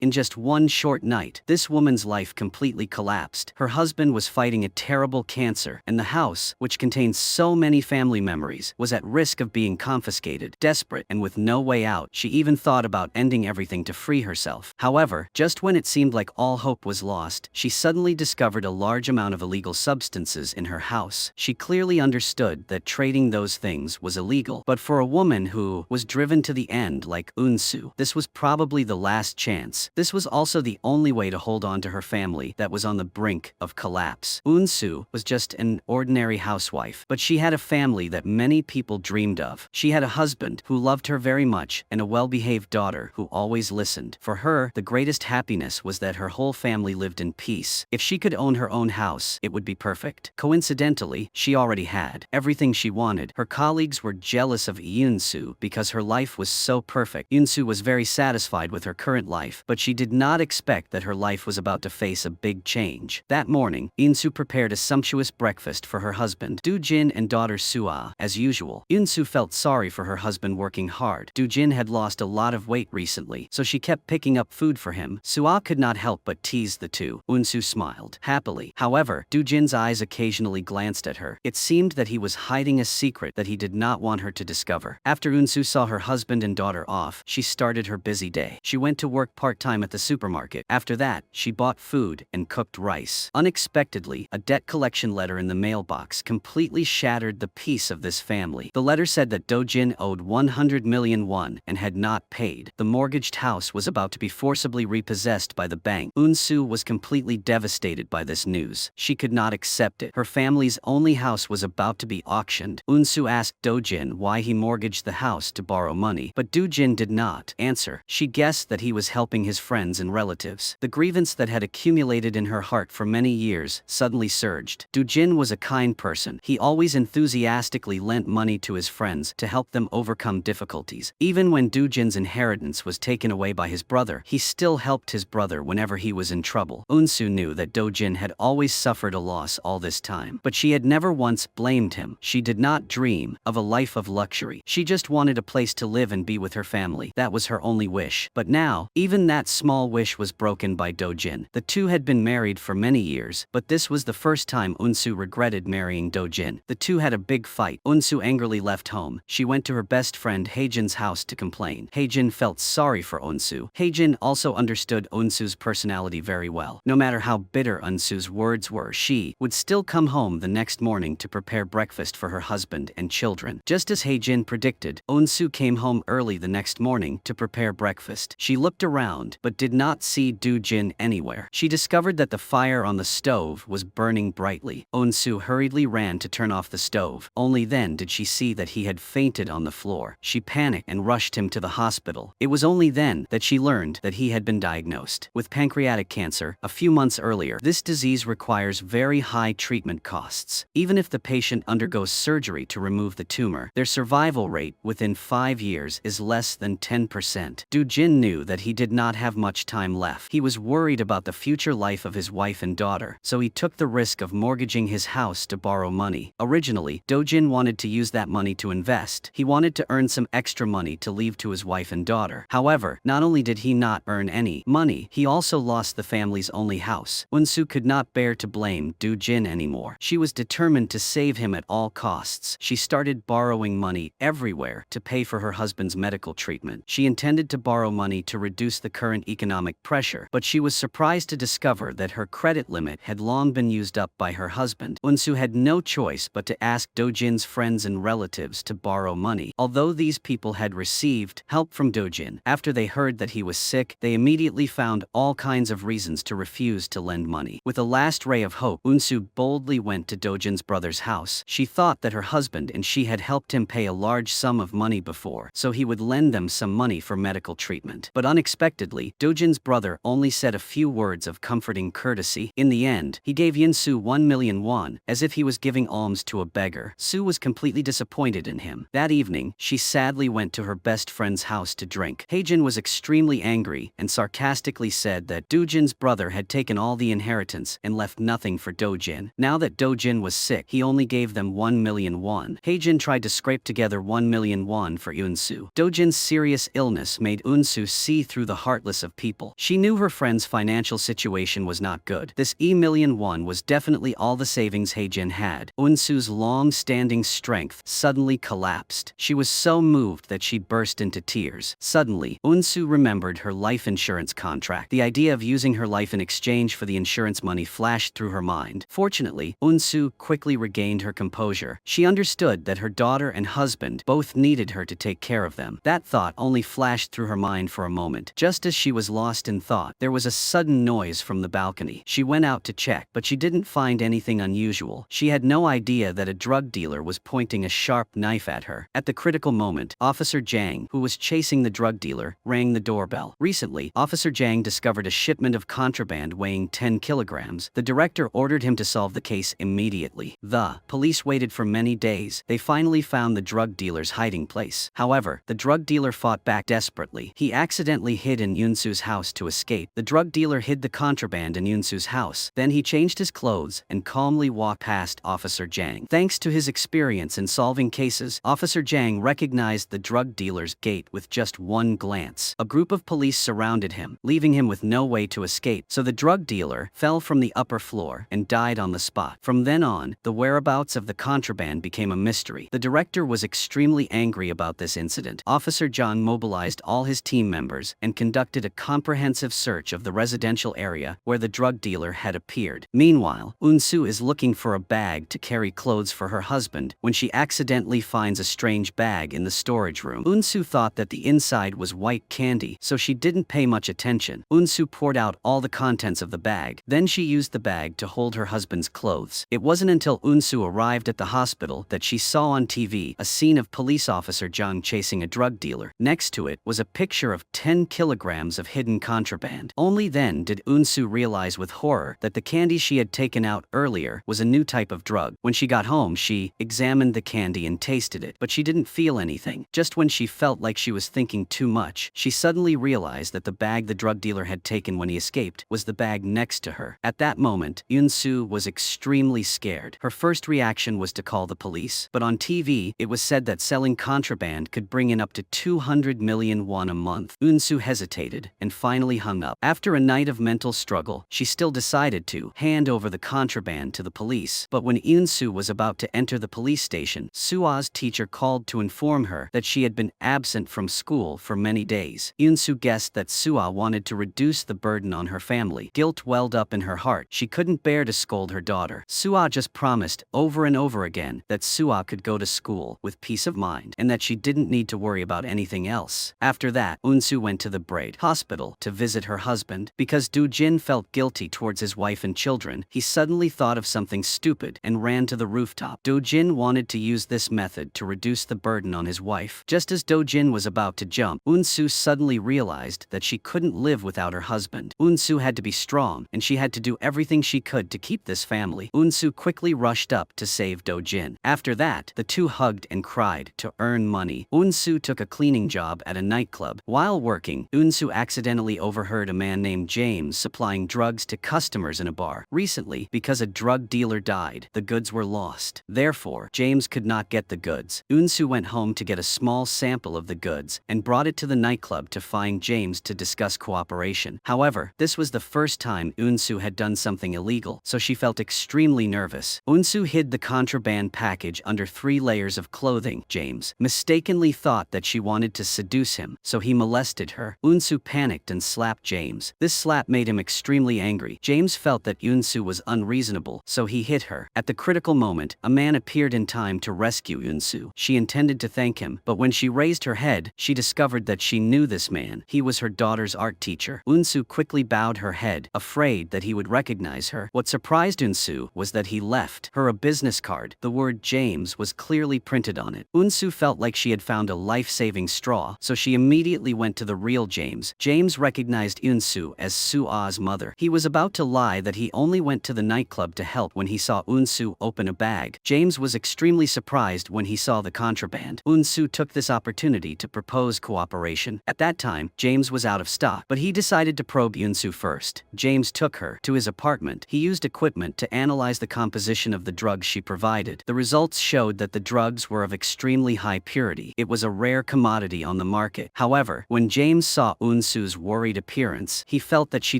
In just one short night, this woman's life completely collapsed. Her husband was fighting a terrible cancer, and the house, which contained so many family memories, was at risk of being confiscated. Desperate and with no way out, she even thought about ending everything to free herself. However, just when it seemed like all hope was lost, she suddenly discovered a large amount of illegal substances in her house. She clearly understood that trading those things was illegal, but for a woman who was driven to the end like Eun-soo, this was probably the last chance. This was also the only way to hold on to her family that was on the brink of collapse. Eun-soo was just an ordinary housewife, but she had a family that many people dreamed of. She had a husband who loved her very much and a well-behaved daughter who always listened. For her, the greatest happiness was that her whole family lived in peace. If she could own her own house, it would be perfect. Coincidentally, she already had everything she wanted. Her colleagues were jealous of Eun-soo because her life was so perfect. Eun-soo was very satisfied with her current life, but she did not expect that her life was about to face a big change. That morning, Eun-soo prepared a sumptuous breakfast for her husband, Do-jin, and daughter Soo-ah. As usual, Eun-soo felt sorry for her husband working hard. Do-jin had lost a lot of weight recently, so she kept picking up food for him. Soo-ah could not help but tease the two. Eun-soo smiled happily. However, Do-jin's eyes occasionally glanced at her. It seemed that he was hiding a secret that he did not want her to discover. After Eun-soo saw her husband and daughter off, she started her busy day. She went to work part-time at the supermarket. After that, she bought food and cooked rice. Unexpectedly, a debt collection letter in the mailbox completely shattered the peace of this family. The letter said that Do-jin owed 100 million won and had not paid. The mortgaged house was about to be forcibly repossessed by the bank. Eun-soo was completely devastated by this news. She could not accept it. Her family's only house was about to be auctioned. Eun-soo asked Do-jin why he mortgaged the house to borrow money, but Do-jin did not answer. She guessed that he was helping his friends and relatives. The grievance that had accumulated in her heart for many years suddenly surged. Do-jin was a kind person. He always enthusiastically lent money to his friends to help them overcome difficulties. Even when Do-jin's inheritance was taken away by his brother, he still helped his brother whenever he was in trouble. Eun-soo knew that Do-jin had always suffered a loss all this time, but she had never once blamed him. She did not dream of a life of luxury. She just wanted a place to live and be with her family. That was her only wish. But now, even that small wish was broken by Do-jin. The two had been married for many years, but this was the first time Eun-soo regretted marrying Do-jin. The two had a big fight. Eun-soo angrily left home. She went to her best friend Haejin's house to complain. Haejin felt sorry for Eun-soo. Haejin also understood Eun-soo's personality very well. No matter how bitter Eun-soo's words were, she would still come home the next morning to prepare breakfast for her husband and children. Just as Haejin predicted, Eun-soo came home early the next morning to prepare breakfast. She looked around, but did not see Do-jin anywhere. She discovered that the fire on the stove was burning brightly. Eun-soo hurriedly ran to turn off the stove. Only then did she see that he had fainted on the floor. She panicked and rushed him to the hospital. It was only then that she learned that he had been diagnosed with pancreatic cancer a few months earlier. This disease requires very high treatment costs. Even if the patient undergoes surgery to remove the tumor, their survival rate within 5 years is less than 10%. Do-jin knew that he did not have much time left. He was worried about the future life of his wife and daughter, so he took the risk of mortgaging his house to borrow money. Originally, Do-jin wanted to use that money to invest. He wanted to earn some extra money to leave to his wife and daughter. However, not only did he not earn any money, he also lost the family's only house. Eun-soo could not bear to blame Do-jin anymore. She was determined to save him at all costs. She started borrowing money everywhere to pay for her husband's medical treatment. She intended to borrow money to reduce the current economic pressure, but she was surprised to discover that her credit limit had long been used up by her husband. Eun-soo had no choice but to ask Do-jin's friends and relatives to borrow money. Although these people had received help from Do-jin, after they heard that he was sick, they immediately found all kinds of reasons to refuse to lend money. With a last ray of hope, Eun-soo boldly went to Do-jin's brother's house. She thought that her husband and she had helped him pay a large sum of money before, so he would lend them some money for medical treatment. But unexpectedly, Do-jin's brother only said a few words of comforting courtesy. In the end, he gave Eun-soo 1 million won, as if he was giving alms to a beggar. Soo was completely disappointed in him. That evening, she sadly went to her best friend's house to drink. Haejin was extremely angry and sarcastically said that Do-jin's brother had taken all the inheritance and left nothing for Do-jin. Now that Do-jin was sick, he only gave them 1 million won. Haejin tried to scrape together 1 million won for Eun-soo. Do-jin's serious illness made Eun-soo see through the heartless heartless of people. She knew her friend's financial situation was not good. This E1,000,000 was definitely all the savings Haejin had. Eunsu's long-standing strength suddenly collapsed. She was so moved that she burst into tears. Suddenly, Eunsu remembered her life insurance contract. The idea of using her life in exchange for the insurance money flashed through her mind. Fortunately, Eunsu quickly regained her composure. She understood that her daughter and husband both needed her to take care of them. That thought only flashed through her mind for a moment. Just as she was lost in thought, there was a sudden noise from the balcony. She went out to check, but she didn't find anything unusual. She had no idea that a drug dealer was pointing a sharp knife at her. At the critical moment, Officer Jang, who was chasing the drug dealer, rang the doorbell. Recently, Officer Jang discovered a shipment of contraband weighing 10 kilograms. The director ordered him to solve the case immediately. The police waited for many days. They finally found the drug dealer's hiding place. However, the drug dealer fought back desperately. He accidentally hid in Eunsu's house to escape. The drug dealer hid the contraband in Eunsu's house. Then he changed his clothes and calmly walked past Officer Jang. Thanks to his experience in solving cases, Officer Jang recognized the drug dealer's gate with just one glance. A group of police surrounded him, leaving him with no way to escape. So the drug dealer fell from the upper floor and died on the spot. From then on, the whereabouts of the contraband became a mystery. The director was extremely angry about this incident. Officer Jang mobilized all his team members and conducted a comprehensive search of the residential area where the drug dealer had appeared. Meanwhile, Eunsu is looking for a bag to carry clothes for her husband when she accidentally finds a strange bag in the storage room. Eunsu thought that the inside was white candy, so she didn't pay much attention. Eunsu poured out all the contents of the bag. Then she used the bag to hold her husband's clothes. It wasn't until Eunsu arrived at the hospital that she saw on TV a scene of police officer Jang chasing a drug dealer. Next to it was a picture of 10 kilograms of hidden contraband. Only then did Eunsu realize with horror that the candy she had taken out earlier was a new type of drug. When she got home, she examined the candy and tasted it, but she didn't feel anything. Just when she felt like she was thinking too much, she suddenly realized that the bag the drug dealer had taken when he escaped was the bag next to her. At that moment, Eunsu was extremely scared. Her first reaction was to call the police, but on TV, it was said that selling contraband could bring in up to 200 million won a month. Eunsu hesitated and finally hung up. After a night of mental struggle, she still decided to hand over the contraband to the police. But when Eunsu was about to enter the police station, Sua's teacher called to inform her that she had been absent from school for many days. Eunsu guessed that Sua wanted to reduce the burden on her family. Guilt welled up in her heart. She couldn't bear to scold her daughter. Sua just promised over and over again that Sua could go to school with peace of mind and that she didn't need to worry about anything else. After that, Eunsu went to the Braid hospital to visit her husband. Because Do-jin felt guilty towards his wife and children, he suddenly thought of something stupid and ran to the rooftop. Do-jin wanted to use this method to reduce the burden on his wife. Just as Do-jin was about to jump, Eunsu suddenly realized that she couldn't live without her husband. Eunsu had to be strong, and she had to do everything she could to keep this family. Eunsu quickly rushed up to save Do-jin. After that, the two hugged and cried to earn money. Eunsu took a cleaning job at a nightclub. While working, Eunsu accidentally overheard a man named James supplying drugs to customers in a bar. Recently, because a drug dealer died, the goods were lost. Therefore, James could not get the goods. Eunsu went home to get a small sample of the goods and brought it to the nightclub to find James to discuss cooperation. However, this was the first time Eunsu had done something illegal, so she felt extremely nervous. Eunsu hid the contraband package under 3 layers of clothing. James mistakenly thought that she wanted to seduce him, so he molested her. Eunsu panicked and slapped James. This slap made him extremely angry. James felt that Eunsu was unreasonable, so he hit her. At the critical moment, a man appeared in time to rescue Eunsu. She intended to thank him, but when she raised her head, she discovered that she knew this man. He was her daughter's art teacher. Eunsu quickly bowed her head, afraid that he would recognize her. What surprised Eunsu was that he left her a business card. The word James was clearly printed on it. Eunsu felt like she had found a life-saving straw, so she immediately went to the real James. James recognized Eunsu as Sua's mother. He was about to lie that he only went to the nightclub to help when he saw Eunsu open a bag. James was extremely surprised when he saw the contraband. Eunsu took this opportunity to propose cooperation. At that time, James was out of stock, but he decided to probe Eunsu first. James took her to his apartment. He used equipment to analyze the composition of the drugs she provided. The results showed that the drugs were of extremely high purity. It was a rare commodity on the market. However, when James saw Eunsu Eunsu's worried appearance, he felt that she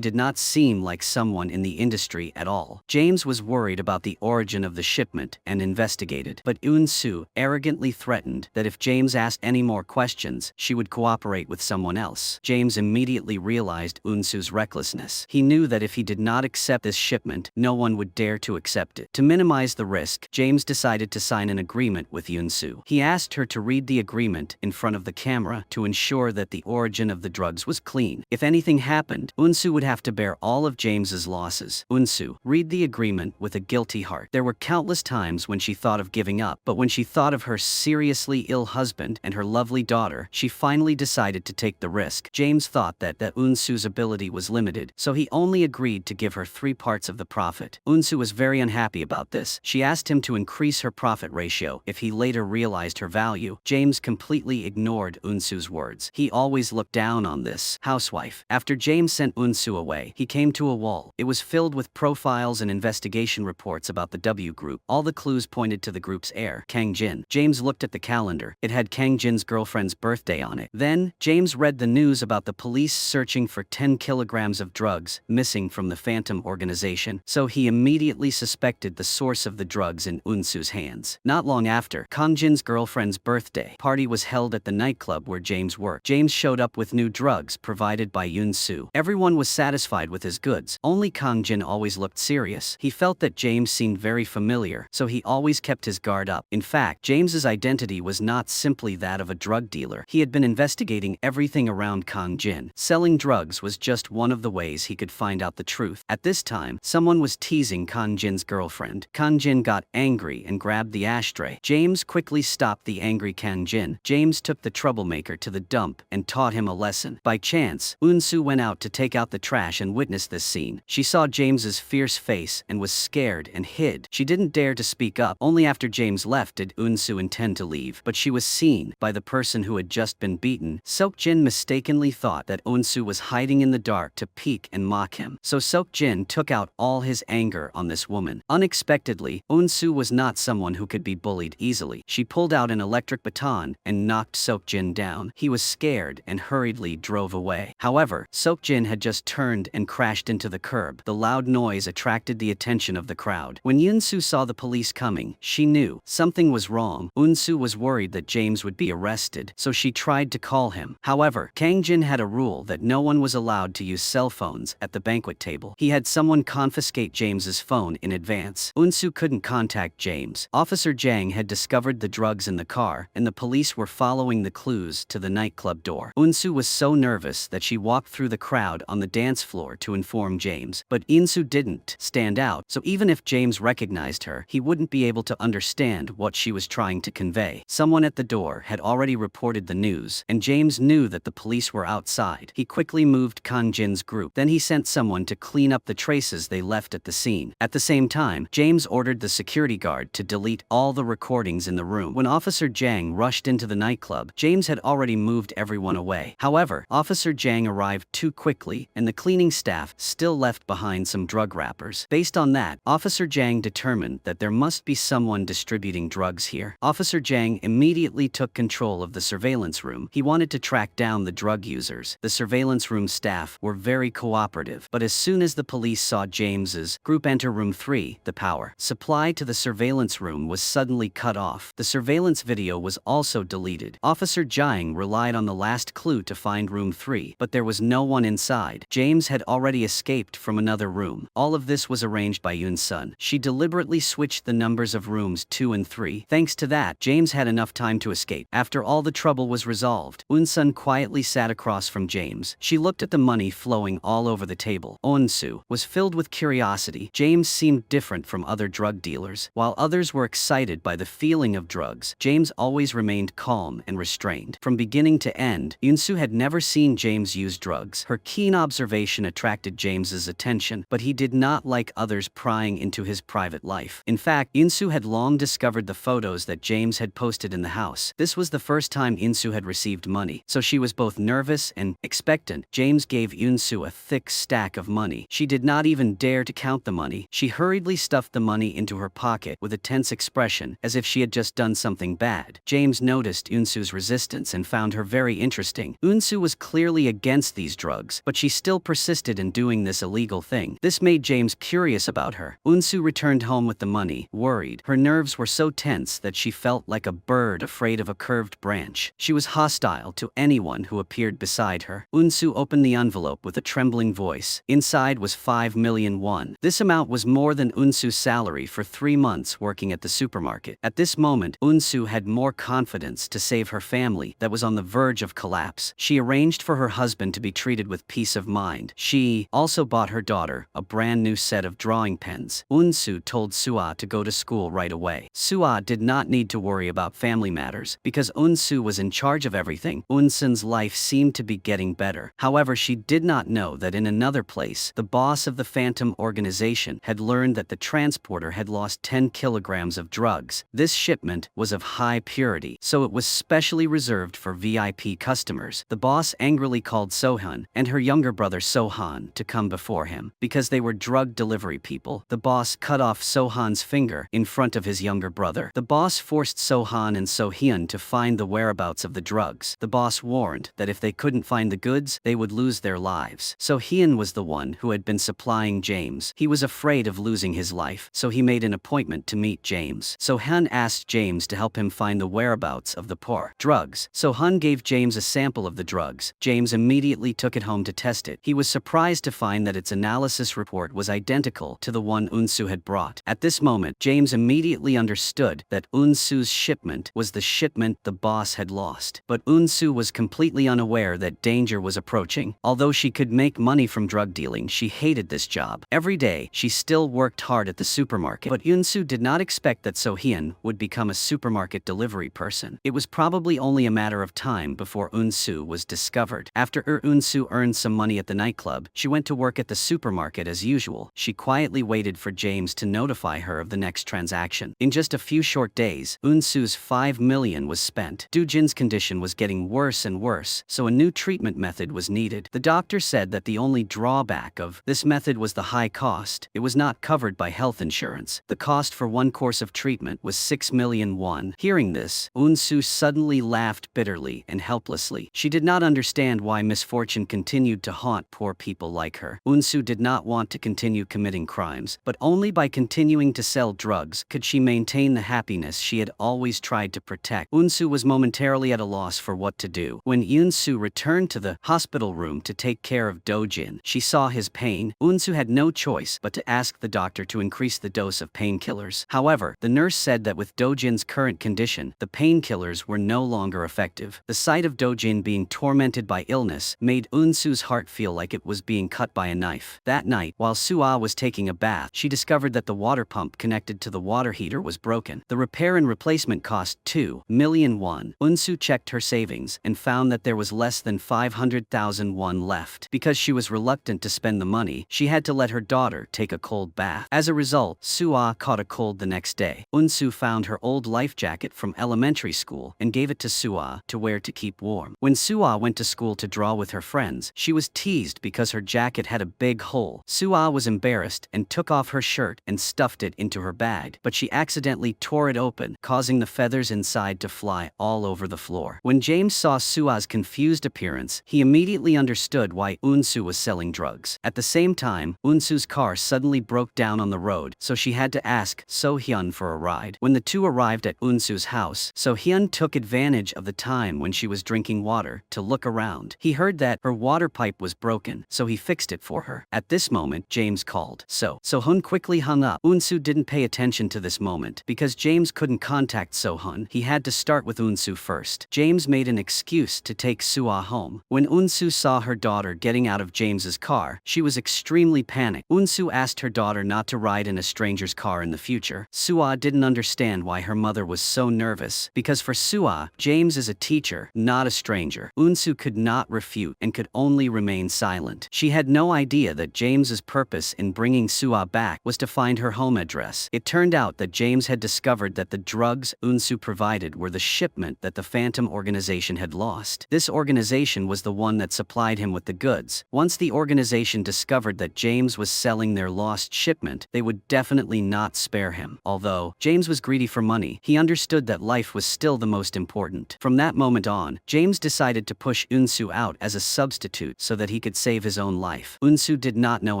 did not seem like someone in the industry at all. James was worried about the origin of the shipment and investigated, but Eunsu arrogantly threatened that if James asked any more questions, she would cooperate with someone else. James immediately realized Eunsu's recklessness. He knew that if he did not accept this shipment, no one would dare to accept it. To minimize the risk, James decided to sign an agreement with Eunsu. He asked her to read the agreement in front of the camera to ensure that the origin of the drugs was clean. If anything happened, Eunsu would have to bear all of James's losses. Eunsu, read the agreement with a guilty heart. There were countless times when she thought of giving up, but when she thought of her seriously ill husband and her lovely daughter, she finally decided to take the risk. James thought that Eunsu's ability was limited, so he only agreed to give her 3 parts of the profit. Eunsu was very unhappy about this. She asked him to increase her profit ratio if he later realized her value. James completely ignored Eunsu's words. He always looked down on this housewife. After James sent Eunsu away, he came to a wall. It was filled with profiles and investigation reports about the W group. All the clues pointed to the group's heir, Kang Jin. James looked at the calendar. It had Kang Jin's girlfriend's birthday on it. Then, James read the news about the police searching for 10 kilograms of drugs missing from the Phantom organization, so he immediately suspected the source of the drugs in Eunsu's hands. Not long after, Kang Jin's girlfriend's birthday party was held at the nightclub where James worked. James showed up with new drugs provided by Eunsu. Everyone was satisfied with his goods. Only Kang Jin always looked serious. He felt that James seemed very familiar, so he always kept his guard up. In fact, James's identity was not simply that of a drug dealer. He had been investigating everything around Kang Jin. Selling drugs was just one of the ways he could find out the truth. At this time, someone was teasing Kang Jin's girlfriend. Kang Jin got angry and grabbed the ashtray. James quickly stopped the angry Kang Jin. James took the troublemaker to the dump and taught him a lesson. By chance, Eunsu went out to take out the trash and witnessed this scene. She saw James's fierce face and was scared and hid. She didn't dare to speak up. Only after James left did Eunsu intend to leave, but she was seen by the person who had just been beaten. Seok-jin mistakenly thought that Eunsu was hiding in the dark to peek and mock him, so Seok-jin took out all his anger on this woman. Unexpectedly, Eunsu was not someone who could be bullied easily. She pulled out an electric baton and knocked Seok-jin down. He was scared and hurriedly drove away. However, Seok-jin had just turned and crashed into the curb. The loud noise attracted the attention of the crowd. When Eunsu saw the police coming, she knew something was wrong. Eunsu was worried that James would be arrested, so she tried to call him. However, Kang Jin had a rule that no one was allowed to use cell phones at the banquet table. He had someone confiscate James's phone in advance. Eunsu couldn't contact James. Officer Jang had discovered the drugs in the car, and the police were following the clues to the nightclub door. Eunsu was so nervous that she walked through the crowd on the dance floor to inform James, but Eunsu didn't stand out, so even if James recognized her, he wouldn't be able to understand what she was trying to convey. Someone at the door had already reported the news, and James knew that the police were outside. He quickly moved Kang Jin's group. Then he sent someone to clean up the traces they left at the scene. At the same time, James ordered the security guard to delete all the recordings in the room. When Officer Jang rushed into the nightclub, James had already moved everyone away. However, Officer Jang arrived too quickly, and the cleaning staff still left behind some drug wrappers. Based on that, Officer Jang determined that there must be someone distributing drugs here. Officer Jang immediately took control of the surveillance room. He wanted to track down the drug users. The surveillance room staff were very cooperative, but as soon as the police saw James's group enter room 3, the power supply to the surveillance room was suddenly cut off. The surveillance video was also deleted. Officer Jang relied on the last clue to find room 3, but there was no one inside. James had already escaped from another room. All of this was arranged by Yoon-sun. She deliberately switched the numbers of rooms 2 and 3. Thanks to that, James had enough time to escape. After all the trouble was resolved, Yoon-sun quietly sat across from James. She looked at the money flowing all over the table. Eunsu was filled with curiosity. James seemed different from other drug dealers. While others were excited by the feeling of drugs, James always remained calm and restrained. From beginning to end, Eunsu had never seen James use drugs. Her keen observation attracted James's attention, but he did not like others prying into his private life. In fact, Eunsu had long discovered the photos that James had posted in the house. This was the first time Eunsu had received money, so she was both nervous and expectant. James gave Eunsu a thick stack of money. She did not even dare to count the money. She hurriedly stuffed the money into her pocket with a tense expression, as if she had just done something bad. James noticed Eunsu's resistance and found her very interesting. Eunsu was clearly against these drugs, but she still persisted in doing this illegal thing. This made James curious about her. Eunsu returned home with the money, worried. Her nerves were so tense that she felt like a bird afraid of a curved branch. She was hostile to anyone who appeared beside her. Eunsu opened the envelope with a trembling voice. Inside was 5 million won. This amount was more than Eunsu's salary for 3 months working at the supermarket. At this moment, Eunsu had more confidence to save her family that was on the verge of collapse. She arranged for her husband to be treated with peace of mind. She also bought her daughter a brand new set of drawing pens. Eunsu told Sua to go to school right away. Sua did not need to worry about family matters because Eunsu was in charge of everything. Eunsun's life seemed to be getting better. However, she did not know that in another place, the boss of the Phantom organization had learned that the transporter had lost 10 kilograms of drugs. This shipment was of high purity, so it was specially reserved for VIP customers. The boss angrily called Sohun and her younger brother Sohan to come before him. Because they were drug delivery people, the boss cut off Sohan's finger in front of his younger brother. The boss forced Sohan and Sohyun to find the whereabouts of the drugs. The boss warned that if they couldn't find the goods, they would lose their lives. Sohyun was the one who had been supplying James. He was afraid of losing his life, so he made an appointment to meet James. Sohyun asked James to help him find the whereabouts of the poor drugs. Sohyun gave James a sample of the drugs. James immediately took it home to test it. He was surprised to find that its analysis report was identical to the one Eunsu had brought. At this moment, James immediately understood that Eunsu's shipment was the shipment the boss had lost. But Eunsu was completely unaware that danger was approaching. Although she could make money from drug dealing, she hated this job. Every day, she still worked hard at the supermarket. But Eunsu did not expect that Sohyun would become a supermarket delivery person. It was probably only a matter of time before Eunsu was discovered. After Eunsu earned some money at the nightclub, she went to work at the supermarket as usual. She quietly waited for James to notify her of the next transaction. In just a few short days, Eunsu's 5 million was spent. Doojin's condition was getting worse and worse, so a new treatment method was needed. The doctor said that the only drawback of this method was the high cost. It was not covered by health insurance. The cost for one course of treatment was 6 million won. Hearing this, Eunsu suddenly laughed bitterly and helplessly. She did not understand why misfortune continued to haunt poor people like her. Eunsu did not want to continue committing crimes, but only by continuing to sell drugs could she maintain the happiness she had always tried to protect. Eunsu was momentarily at a loss for what to do. When Eunsu returned to the hospital room to take care of Dojin, she saw his pain. Eunsu had no choice but to ask the doctor to increase the dose of painkillers. However, the nurse said that with Dojin's current condition, the painkillers were no longer effective. The sight of Dojin being tormented by illness made Eunsu's heart feel like it was being cut by a knife. That night, while Sua was taking a bath, she discovered that the water pump connected to the water heater was broken. The repair and replacement cost 2 million won. Eunsu checked her savings and found that there was less than 500,000 won left. Because she was reluctant to spend the money, she had to let her daughter take a cold bath. As a result, Sua caught a cold the next day. Eunsu found her old life jacket from elementary school and gave it to Sua to wear to keep warm. When Sua went to school to draw with her friends, she was teased because her jacket had a big hole. Sua was embarrassed and took off her shirt and stuffed it into her bag, but she accidentally tore it open, causing the feathers inside to fly all over the floor. When James saw Sua's confused appearance, he immediately understood why Eunsu was selling drugs. At the same time, Eunsu's car suddenly broke down on the road, so she had to ask Sohyun for a ride. When the two arrived at Eunsu's house, Sohyun took advantage of the time when she was drinking water to look around. He heard that her water pipe was broken, so he fixed it for her. At this moment, James called. Sohyun quickly hung up. Eunsu didn't pay attention to this moment. Because James couldn't contact Sohyun, he had to start with Eunsu first. James made an excuse to take Sua home. When Eunsu saw her daughter getting out of James's car, she was extremely panicked. Eunsu asked her daughter not to ride in a stranger's car in the future. Sua didn't understand why her mother was so nervous, because for Sua, James is a teacher, not a stranger. Eunsu could not refute and could only remain silent. She had no idea that James's purpose in bringing Sua back was to find her home address. It turned out that James had discovered that the drugs Eunsu provided were the shipment that the Phantom organization had lost. This organization was the one that supplied him with the goods. Once the organization discovered that James was selling their lost shipment, they would definitely not spare him. Although James was greedy for money, he understood that life was still the most important. From that moment on, James decided to push Eunsu out as a substitute so that he could save his own life. Eunsu did not know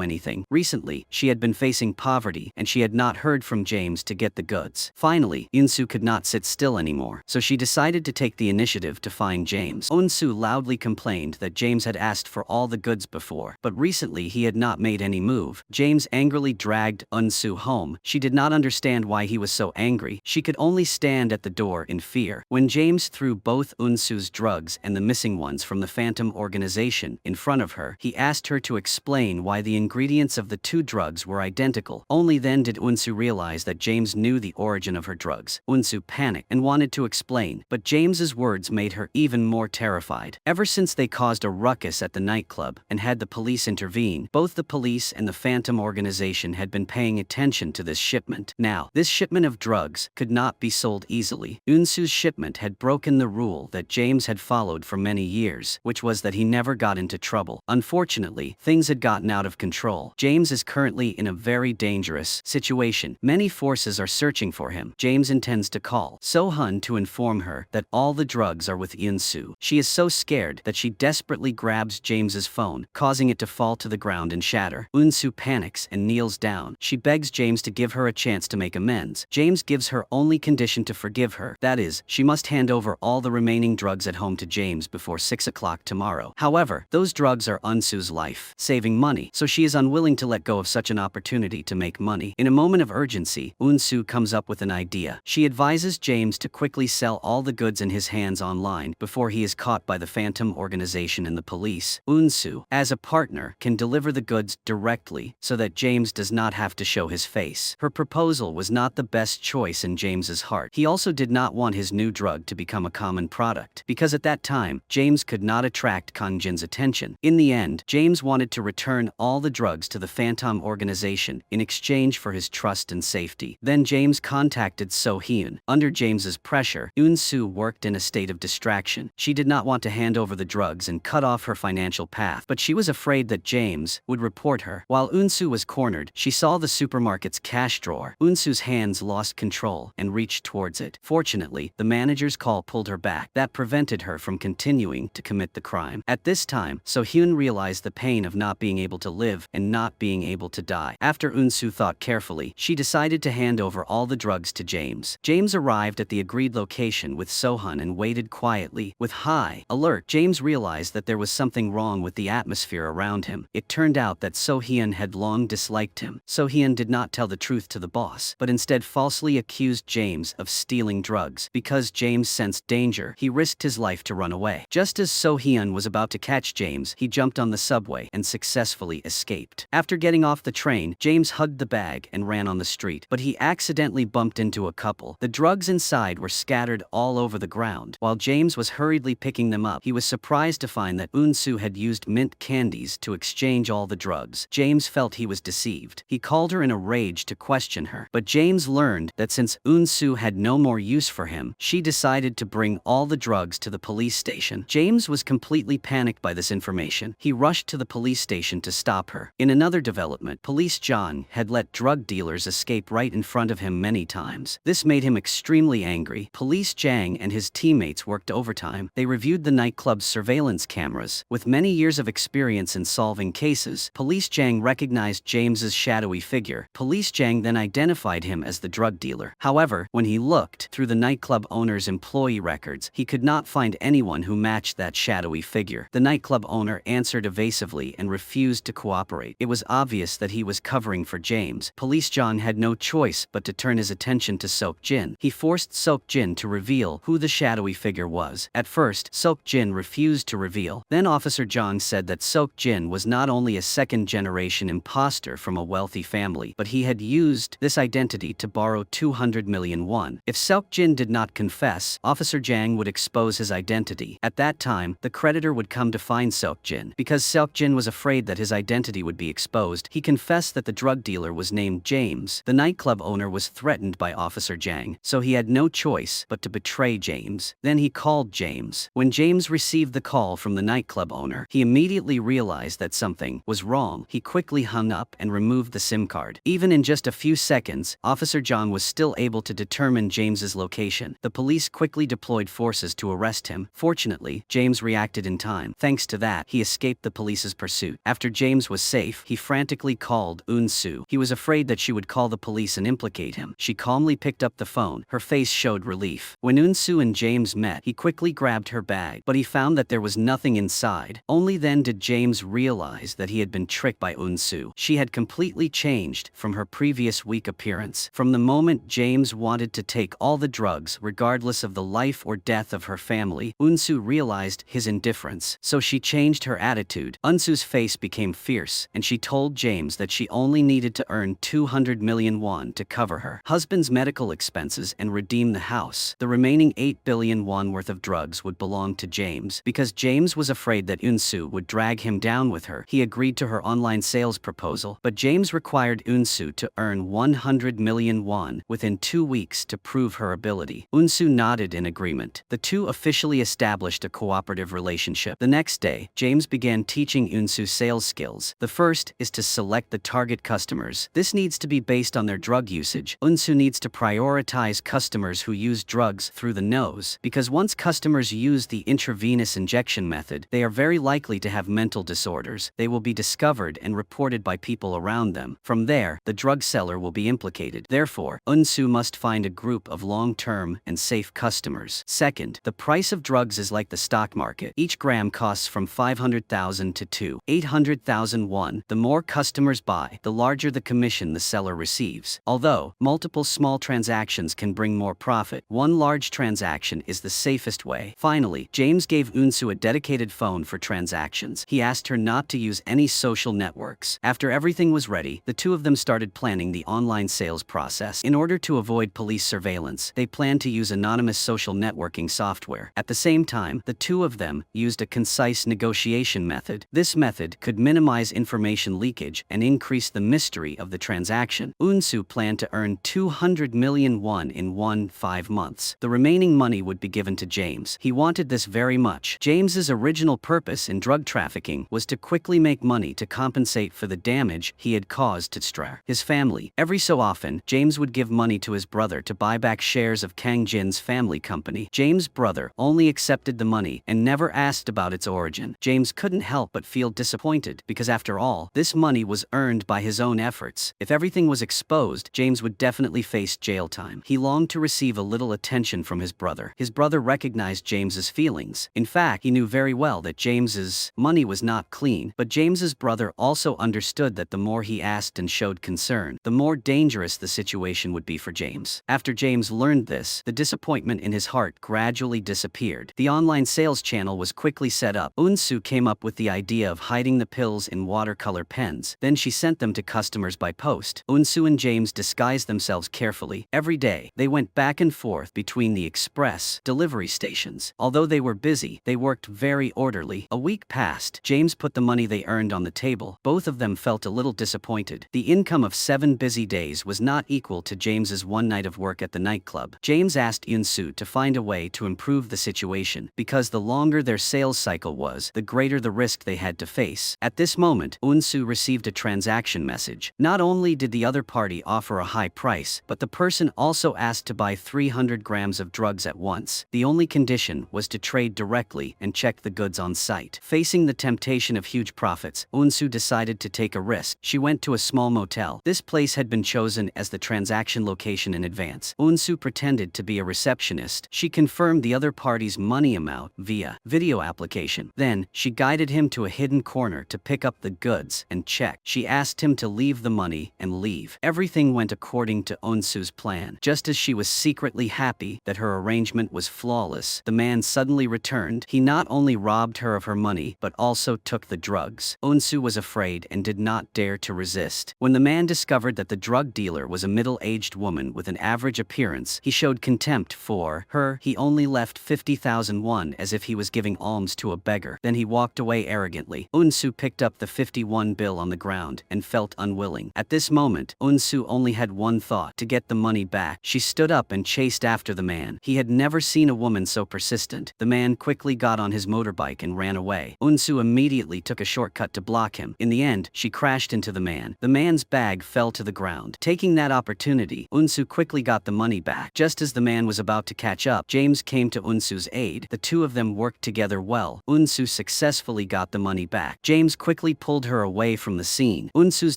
anything. Recently, she had been facing poverty and she had not heard from James to get the goods. Finally, Eunsu could not sit still anymore, so she decided to take the initiative to find James. Eunsu loudly complained that James had asked for all the goods before, but recently he had not made any move. James angrily dragged Eunsu home. She did not understand why he was so angry. She could only stand at the door in fear. When James threw both Eunsu's drugs and the missing ones from the Phantom organization in front of her, he asked her to explain why the ingredients of the two drugs were identical. Only then did Eunsu realize that James knew the origin of her drugs. Eunsu panicked and wanted to explain, but James's words made her even more terrified. Ever since they caused a ruckus at the nightclub and had the police intervene, both the police and the Phantom organization had been paying attention to this shipment. Now, this shipment of drugs could not be sold easily. Eunsu's shipment had broken the rule that James had followed for many years, which was that he never got into trouble. Unfortunately, things had gotten out of control. James is currently in a very dangerous situation. Many forces are searching for him. James intends to call So-hun to inform her that all the drugs are with Eunsu. She is so scared that she desperately grabs James's phone, causing it to fall to the ground and shatter. Eunsu panics and kneels down. She begs James to give her a chance to make amends. James gives her only condition to forgive her. That is, she must hand over all the remaining drugs at home to James before 6 o'clock tomorrow. However, those drugs are Eunsu's life-saving money, so she is unwilling to let go of such an opportunity to make money. In a moment of urgency, Eunsu comes up with an idea. She advises James to quickly sell all the goods in his hands online before he is caught by the Phantom organization and the police. Eunsu, as a partner, can deliver the goods directly so that James does not have to show his face. Her proposal was not the best choice in James's heart. He also did not want his new drug to become a common product, because at that time, James could not attract Kanjin's attention. In the end, James wanted to return all the drugs to the Phantom organization in exchange for his trust and safety. Then James contacted So-hyun. Under James's pressure, Eunsu worked in a state of distraction. She did not want to hand over the drugs and cut off her financial path, but she was afraid that James would report her. While Eunsu was cornered, she saw the supermarket's cash drawer. Eunsu's hands lost control and reached towards it. Fortunately, the manager's call pulled her back. That prevented her from continuing to commit the crime. At this time, So-hyun realized the pain of not being able to live and not being able to die. After Eunsu thought carefully, she decided to hand over all the drugs to James. James arrived at the agreed location with So-hun and waited quietly. With high alert, James realized that there was something wrong with the atmosphere around him. It turned out that So-hyun had long disliked him. So-hyun did not tell the truth to the boss, but instead falsely accused James of stealing drugs. Because James sensed danger, he risked his life to run away. Just as So-hyun was about to catch James, he jumped on the subway and successfully escaped. After getting off the train, James hugged the bag and ran on the street, but he accidentally bumped into a couple. The drugs inside were scattered all over the ground. While James was hurriedly picking them up, he was surprised to find that Eunsu had used mint candies to exchange all the drugs. James felt he was deceived. He called her in a rage to question her, but James learned that since Eunsu had no more use for him, she decided to bring all the drugs to the police station. James was completely panicked by this information. He rushed to the police station to stop her. In another development, Police John had let drug dealers escape right in front of him many times. This made him extremely angry. Police Jang and his teammates worked overtime. They reviewed the nightclub's surveillance cameras. With many years of experience in solving cases, Police Jang recognized James's shadowy figure. Police Jang then identified him as the drug dealer. However, when he looked through the nightclub owner's employee records, he could not find anyone who matched that shadowy figure. The nightclub owner answered evasively and refused to cooperate. It was obvious that he was covering for James. Police John had no choice but to turn his attention to Sok-jin. He forced Sok-jin to reveal who the shadowy figure was. At first, Sok-jin refused to reveal. Then Officer Jong said that Sok-jin was not only a second-generation imposter from a wealthy family, but he had used this identity to borrow 200 million won. If Sok-jin did not confess, Officer Jang would expose his identity. At that time, the creditor would come to find Sok-jin. Because Sok-jin was afraid that his identity would be exposed, he confessed that the drug dealer was named James. The nightclub owner was threatened by Officer Jang, so he had no choice but to betray James. Then he called James. When James received the call from the nightclub owner, he immediately realized that something was wrong. He quickly hung up and removed the SIM card. Even in just a few seconds, Officer Jang was still able to determine James's location. The police quickly deployed forces to arrest him. Fortunately, James James reacted in time. Thanks to that, he escaped the police's pursuit. After James was safe, he frantically called Eun-soo. He was afraid that she would call the police and implicate him. She calmly picked up the phone. Her face showed relief. When Eun-soo and James met, he quickly grabbed her bag, but he found that there was nothing inside. Only then did James realize that he had been tricked by Eun-soo. She had completely changed from her previous weak appearance. From the moment James wanted to take all the drugs, regardless of the life or death of her family, Eun-soo realized his indifference. So she changed her attitude. Eun-soo's face became fierce, and she told James that she only needed to earn 200 million won to cover her husband's medical expenses and redeem the house. The remaining 8 billion won worth of drugs would belong to James. Because James was afraid that Eun-soo would drag him down with her, he agreed to her online sales proposal, but James required Eun-soo to earn 100 million won within 2 weeks to prove her ability. Eun-soo nodded in agreement. The two officially established a cooperative relationship. The next day, James began teaching Eun-soo sales skills. The first is to select the target customers. This needs to be based on their drug usage. Eun-soo needs to prioritize customers who use drugs through the nose, because once customers use the intravenous injection method, they are very likely to have mental disorders. They will be discovered and reported by people around them. From there, the drug seller will be implicated. Therefore, Eun-soo must find a group of long-term and safe customers. Second, the price of drugs is like the stock market. Each gram costs from 500,000 to 800,000 won. The more customers buy, the larger the commission the seller receives. Although multiple small transactions can bring more profit, one large transaction is the safest way. Finally, James gave Eun-soo a dedicated phone for transactions. He asked her not to use any social networks. After everything was ready, the two of them started planning the online sales process. In order to avoid police surveillance, they planned to use anonymous social networking software. At the same time, the two of them used a concise negotiation method. This method could minimize information leakage and increase the mystery of the transaction. Eun-soo planned to earn 200 million won in 5 months. The remaining money would be given to James. He wanted this very much. James's original purpose in drug trafficking was to quickly make money to compensate for the damage he had caused to his family. Every so often, James would give money to his brother to buy back shares of Kang Jin's family company. James' brother only accepted the money and never asked about its origin. James couldn't help but feel disappointed, because after all, this money was earned by his own efforts. If everything was exposed, James would definitely face jail time. He longed to receive a little attention from his brother. His brother recognized James's feelings. In fact, he knew very well that James's money was not clean, but James's brother also understood that the more he asked and showed concern, the more dangerous the situation would be for James. After James learned this, the disappointment in his heart gradually disappeared. The online sales channel was quickly set up. Eun-soo came up with the idea of hiding the pills in watercolor pens. Then she sent them to customers by post. Eun-soo and James disguised themselves carefully. Every day, they went back and forth between the express delivery stations. Although they were busy, they worked very orderly. A week passed. James put the money they earned on the table. Both of them felt a little disappointed. The income of 7 busy days was not equal to James's one night of work at the nightclub. James asked Eun-soo to find a way to improve the situation, because the longer their sales cycle was, the greater the risk they had to face. At this moment, Eun-soo received a transaction message. Not only did the other party offer a high price, but the person also asked to buy 300 grams of drugs at once. The only condition was to trade directly and check the goods on site. Facing the temptation of huge profits, Eun-soo decided to take a risk. She went to a small motel. This place had been chosen as the transaction location in advance. Eun-soo pretended to be a receptionist. She confirmed the other party's money amount via video application. Then, she guided him to a hidden corner to pick up the goods and check. She asked him to leave the money and leave. Everything went according to Eun-soo's plan. Just as she was secretly happy that her arrangement was flawless, the man suddenly returned. He not only robbed her of her money, but also took the drugs. Eun-soo was afraid and did not dare to resist. When the man discovered that the drug dealer was a middle-aged woman with an average appearance, he showed contempt for her. He only left 50,000 won as if he was giving alms to a beggar. Then he walked away arrogantly. Eun-soo picked up the 51 bill on the ground and felt unwilling. At this moment, Eun-soo only had one thought: to get the money back. She stood up and chased after the man. He had never seen a woman so persistent. The man quickly got on his motorbike and ran away. Eun-soo immediately took a shortcut to block him. In the end, she crashed into the man. The man's bag fell to the ground. Taking that opportunity, Eun-soo quickly got the money back. Just as the man was about to catch up, James came to Eun-soo's aid. The two of them them worked together well, Eun-soo successfully got the money back. James quickly pulled her away from the scene. Eun-soo's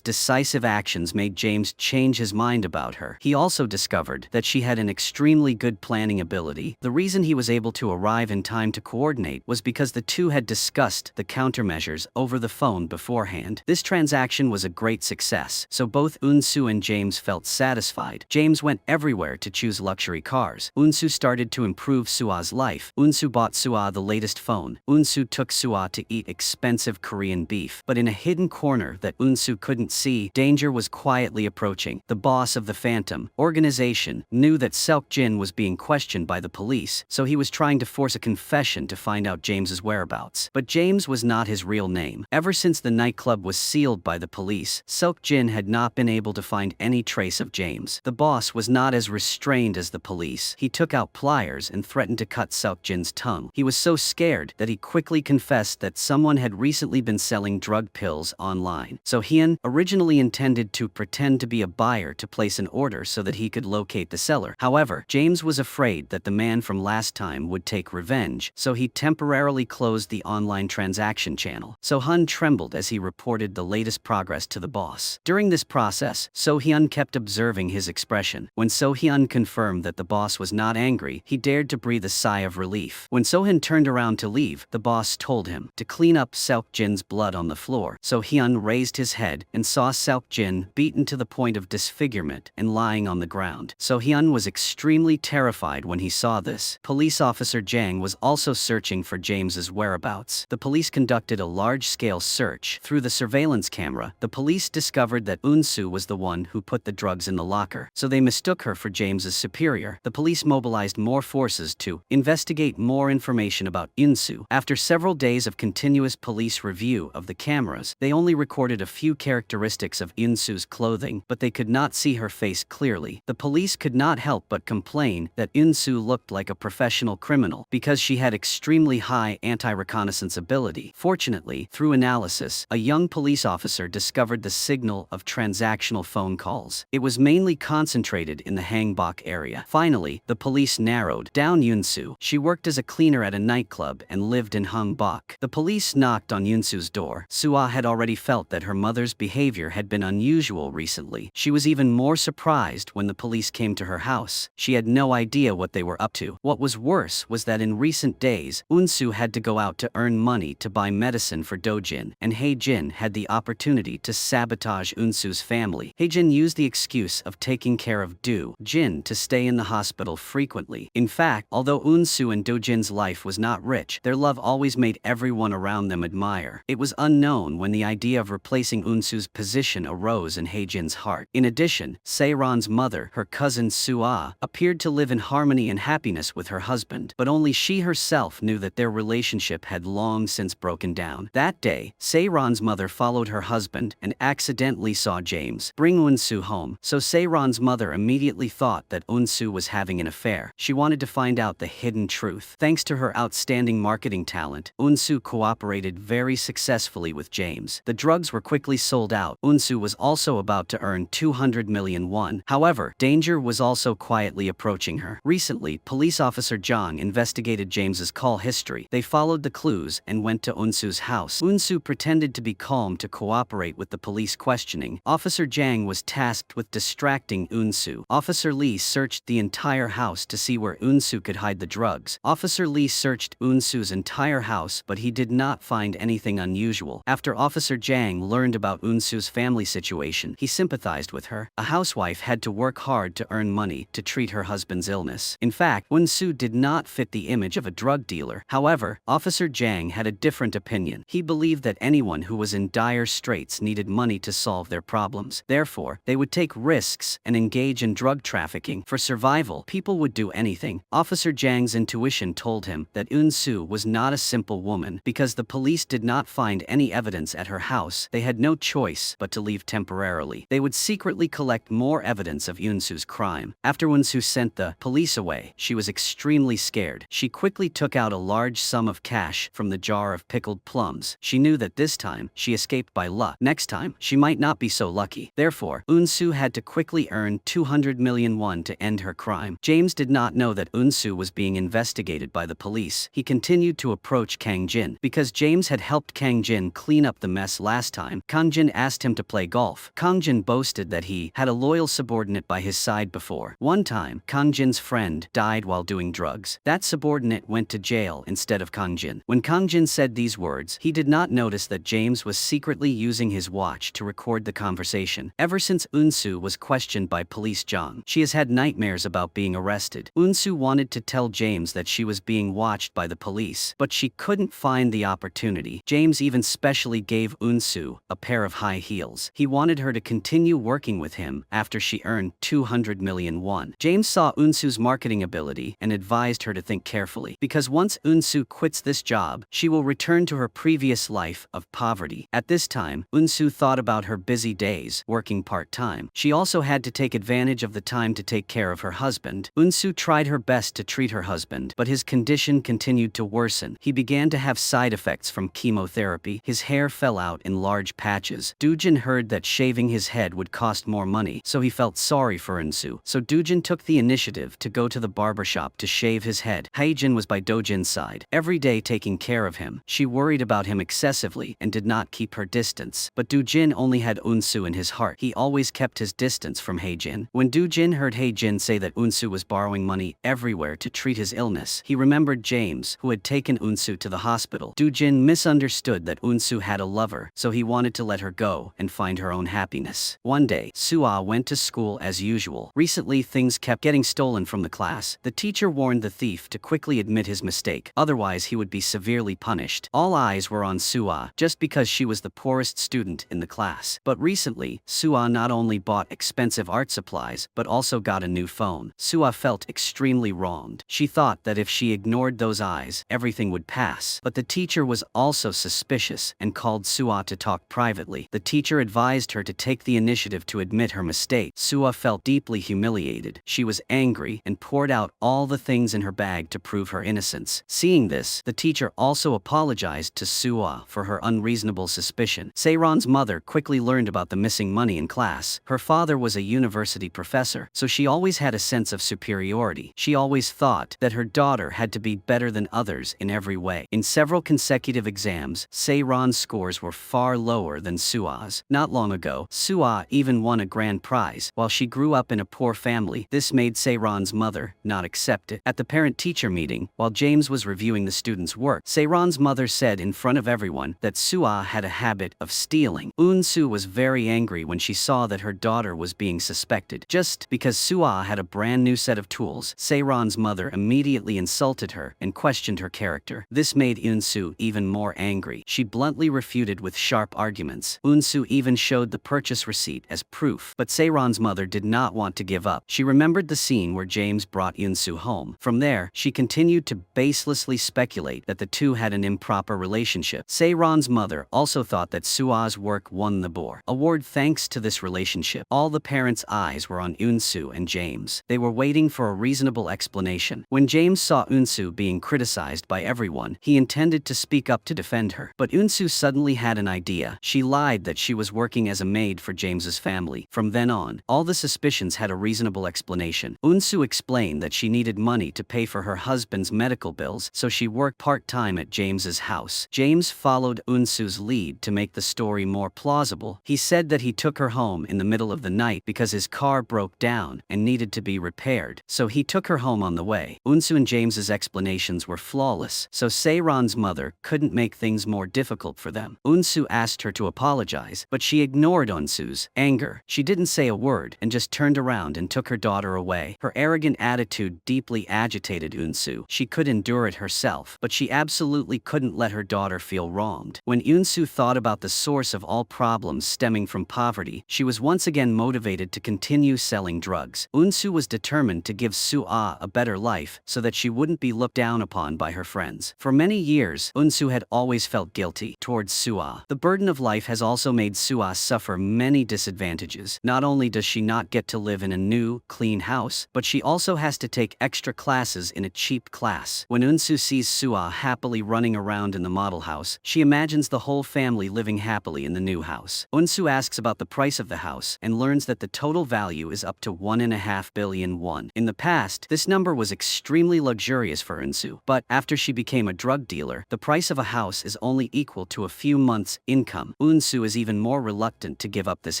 decisive actions made James change his mind about her. He also discovered that she had an extremely good planning ability. The reason he was able to arrive in time to coordinate was because the two had discussed the countermeasures over the phone beforehand. This transaction was a great success, so both Eun-soo and James felt satisfied. James went everywhere to choose luxury cars. Eun-soo started to improve Sua's life. Eun-soo bought Sua the latest phone. Eun-soo took Sua to eat expensive Korean beef. But in a hidden corner that Eun-soo couldn't see, danger was quietly approaching. The boss of the Phantom organization knew that Seok-jin was being questioned by the police, so he was trying to force a confession to find out James's whereabouts. But James was not his real name. Ever since the nightclub was sealed by the police, Seok-jin had not been able to find any trace of James. The boss was not as restrained as the police. He took out pliers and threatened to cut Seok-jin's tongue. He was so scared that he quickly confessed that someone had recently been selling drug pills online. So Hyun originally intended to pretend to be a buyer to place an order so that he could locate the seller. However, James was afraid that the man from last time would take revenge, so he temporarily closed the online transaction channel. So-hyun trembled as he reported the latest progress to the boss. During this process, So-hyun kept observing his expression. When So-hyun confirmed that the boss was not angry, he dared to breathe a sigh of relief. When So-hyun turned around to leave, the boss told him to clean up Seok-jin's blood on the floor. So-hyun raised his head and saw Seok-jin beaten to the point of disfigurement and lying on the ground. So-hyun was extremely terrified when he saw this. Police officer Jang was also searching for James's whereabouts. The police conducted a large-scale search. Through the surveillance camera, the police discovered that Eun-soo was the one who put the drugs in the locker, so they mistook her for James's superior. The police mobilized more forces to investigate more information about Eun-soo. After several days of continuous police review of the cameras, they only recorded a few characteristics of Eun-soo's clothing, but they could not see her face clearly. The police could not help but complain that Eun-soo looked like a professional criminal because she had extremely high anti-reconnaissance ability. Fortunately, through analysis, a young police officer discovered the signal of transactional phone calls. It was mainly concentrated in the Hangbok area. Finally, the police narrowed down Eun-soo. She worked as a cleaner at a nightclub and lived in Hangbok. The police knocked on Eun-soo's door. Sua had already felt that her mother's behavior had been unusual recently. She was even more surprised when the police came to her house. She had no idea what they were up to. What was worse was that in recent days, Eun-soo had to go out to earn money to buy medicine for Do-jin, and Hae-jin had the opportunity to sabotage Eun-soo's family. Hae-jin used the excuse of taking care of Do-jin to stay in the hospital frequently. In fact, although Eun-soo and Do-jin's life was not rich, their love always made everyone around them admire. It was unknown when the idea of replacing Eun-soo's position arose in Hae-jin's heart. In addition, Se-ran's mother, her cousin Sua, appeared to live in harmony and happiness with her husband, but only she herself knew that their relationship had long since broken down. That day, Se-ran's mother followed her husband and accidentally saw James bring Eun-soo home, so Se-ran's mother immediately thought that Eun-soo was having an affair. She wanted to find out the hidden truth. Thanks to her outstanding marketing talent, Eun-soo cooperated very successfully with James. The drugs were quickly sold out. Eun-soo was also about to earn 200 million won. However, danger was also quietly approaching her. Recently, police officer Jang investigated James's call history. They followed the clues and went to Eun-soo's house. Eun-soo pretended to be calm to cooperate with the police questioning. Officer Jang was tasked with distracting Eun-soo. Officer Lee searched the entire house to see where Eun-soo could hide the drugs. Officer Lee searched Eun-soo's entire house, but he did not find anything unusual. After Officer Jang learned about Eun-soo's family situation, he sympathized with her. A housewife had to work hard to earn money to treat her husband's illness. In fact, Eun-soo did not fit the image of a drug dealer. However, Officer Jang had a different opinion. He believed that anyone who was in dire straits needed money to solve their problems. Therefore, they would take risks and engage in drug trafficking. For survival, people would do anything. Officer Jang's intuition told him that Eun-soo was not a simple woman. Because the police did not find any evidence at her house, they had no choice but to leave temporarily. They would secretly collect more evidence of Eun-soo's crime. After Eun-soo sent the police away, she was extremely scared. She quickly took out a large sum of cash from the jar of pickled plums. She knew that this time, she escaped by luck. Next time, she might not be so lucky. Therefore, Eun-soo had to quickly earn 200 million won to end her crime. James did not know that Eun-soo was being investigated by the police. police, he continued to approach Kang Jin. Because James had helped Kang Jin clean up the mess last time, Kang Jin asked him to play golf. Kang Jin boasted that he had a loyal subordinate by his side before. One time, Kang Jin's friend died while doing drugs. That subordinate went to jail instead of Kang Jin. When Kang Jin said these words, he did not notice that James was secretly using his watch to record the conversation. Ever since Eun-soo was questioned by police Jong, she has had nightmares about being arrested. Eun-soo wanted to tell James that she was being watched by the police, but she couldn't find the opportunity. James even specially gave Eun-soo a pair of high heels. He wanted her to continue working with him after she earned 200 million won. James saw Eun-soo's marketing ability and advised her to think carefully, because once Eun-soo quits this job, she will return to her previous life of poverty. At this time, Eun-soo thought about her busy days, working part-time. She also had to take advantage of the time to take care of her husband. Eun-soo tried her best to treat her husband, but his condition continued to worsen. He began to have side effects from chemotherapy. His hair fell out in large patches. Doo-jin heard that shaving his head would cost more money, so he felt sorry for Eun-soo. So Doo-jin took the initiative to go to the barbershop to shave his head. Hae-jin was by Do-jin's side, every day taking care of him. She worried about him excessively and did not keep her distance. But Doo-jin only had Eun-soo in his heart. He always kept his distance from Hae-jin. When Doo-jin heard Hae-jin say that Eun-soo was borrowing money everywhere to treat his illness, he remembered James, who had taken Eun-soo to the hospital. Doo-jin misunderstood that Eun-soo had a lover, so he wanted to let her go and find her own happiness. One day, Soo-ah went to school as usual. Recently, things kept getting stolen from the class. The teacher warned the thief to quickly admit his mistake, otherwise he would be severely punished. All eyes were on Soo-ah, just because she was the poorest student in the class. But recently, Soo-ah not only bought expensive art supplies, but also got a new phone. Soo-ah felt extremely wronged. She thought that if she ignored those eyes, everything would pass. But the teacher was also suspicious and called Soo-ah to talk privately. The teacher advised her to take the initiative to admit her mistake. Soo-ah felt deeply humiliated. She was angry and poured out all the things in her bag to prove her innocence. Seeing this, the teacher also apologized to Soo-ah for her unreasonable suspicion. Se-ron's mother quickly learned about the missing money in class. Her father was a university professor, so she always had a sense of superiority. She always thought that her daughter had to be better than others in every way. In several consecutive exams, Se-ron's scores were far lower than Soo-ah's. Not long ago, Soo-ah even won a grand prize. While she grew up in a poor family, this made Se-ron's mother not accept it. At the parent-teacher meeting, while James was reviewing the students' work, Se-ron's mother said in front of everyone that Soo-ah had a habit of stealing. Eun-soo was very angry when she saw that her daughter was being suspected. Just because Soo-ah had a brand new set of tools, Se-ron's mother immediately insulted her and questioned her character. This made Eun-soo even more angry. She bluntly refuted with sharp arguments. Eun-soo even showed the purchase receipt as proof, but Se-ron's mother did not want to give up. She remembered the scene where James brought Eun-soo home. From there, she continued to baselessly speculate that the two had an improper relationship. Se-ron's mother also thought that Soo-ah's work won the award thanks to this relationship. All the parents' eyes were on Eun-soo and James. They were waiting for a reasonable explanation. When James saw Eun-soo being criticized by everyone, he intended to speak up to defend her. But Eun-soo suddenly had an idea. She lied that she was working as a maid for James's family. From then on, all the suspicions had a reasonable explanation. Eun-soo explained that she needed money to pay for her husband's medical bills, so she worked part-time at James's house. James followed Eun-soo's lead to make the story more plausible. He said that he took her home in the middle of the night because his car broke down and needed to be repaired, so he took her home on the way. Eun-soo and James's explanations were flawless, so Se-ron's mother couldn't make things more difficult for them. Eun-soo asked her to apologize, but she ignored Eun-soo's anger. She didn't say a word and just turned around and took her daughter away. Her arrogant attitude deeply agitated Eun-soo. She could endure it herself, but she absolutely couldn't let her daughter feel wronged. When Eun-soo thought about the source of all problems stemming from poverty, she was once again motivated to continue selling drugs. Eun-soo was determined to give Soo-ah a better life so that she wouldn't be looked down upon by her friends. For many years, Eun-soo had always felt guilty towards Soo-ah. The burden of life has also made Soo-ah suffer many disadvantages. Not only does she not get to live in a new, clean house, but she also has to take extra classes in a cheap class. When Eun-soo sees Soo-ah happily running around in the model house, she imagines the whole family living happily in the new house. Eun-soo asks about the price of the house and learns that the total value is up to 1.5 billion won. In the past, this number was extremely luxurious for Eun-soo. Eunsu. But after she became a drug dealer, the price of a house is only equal to a few months' income. Eunsu is even more reluctant to give up this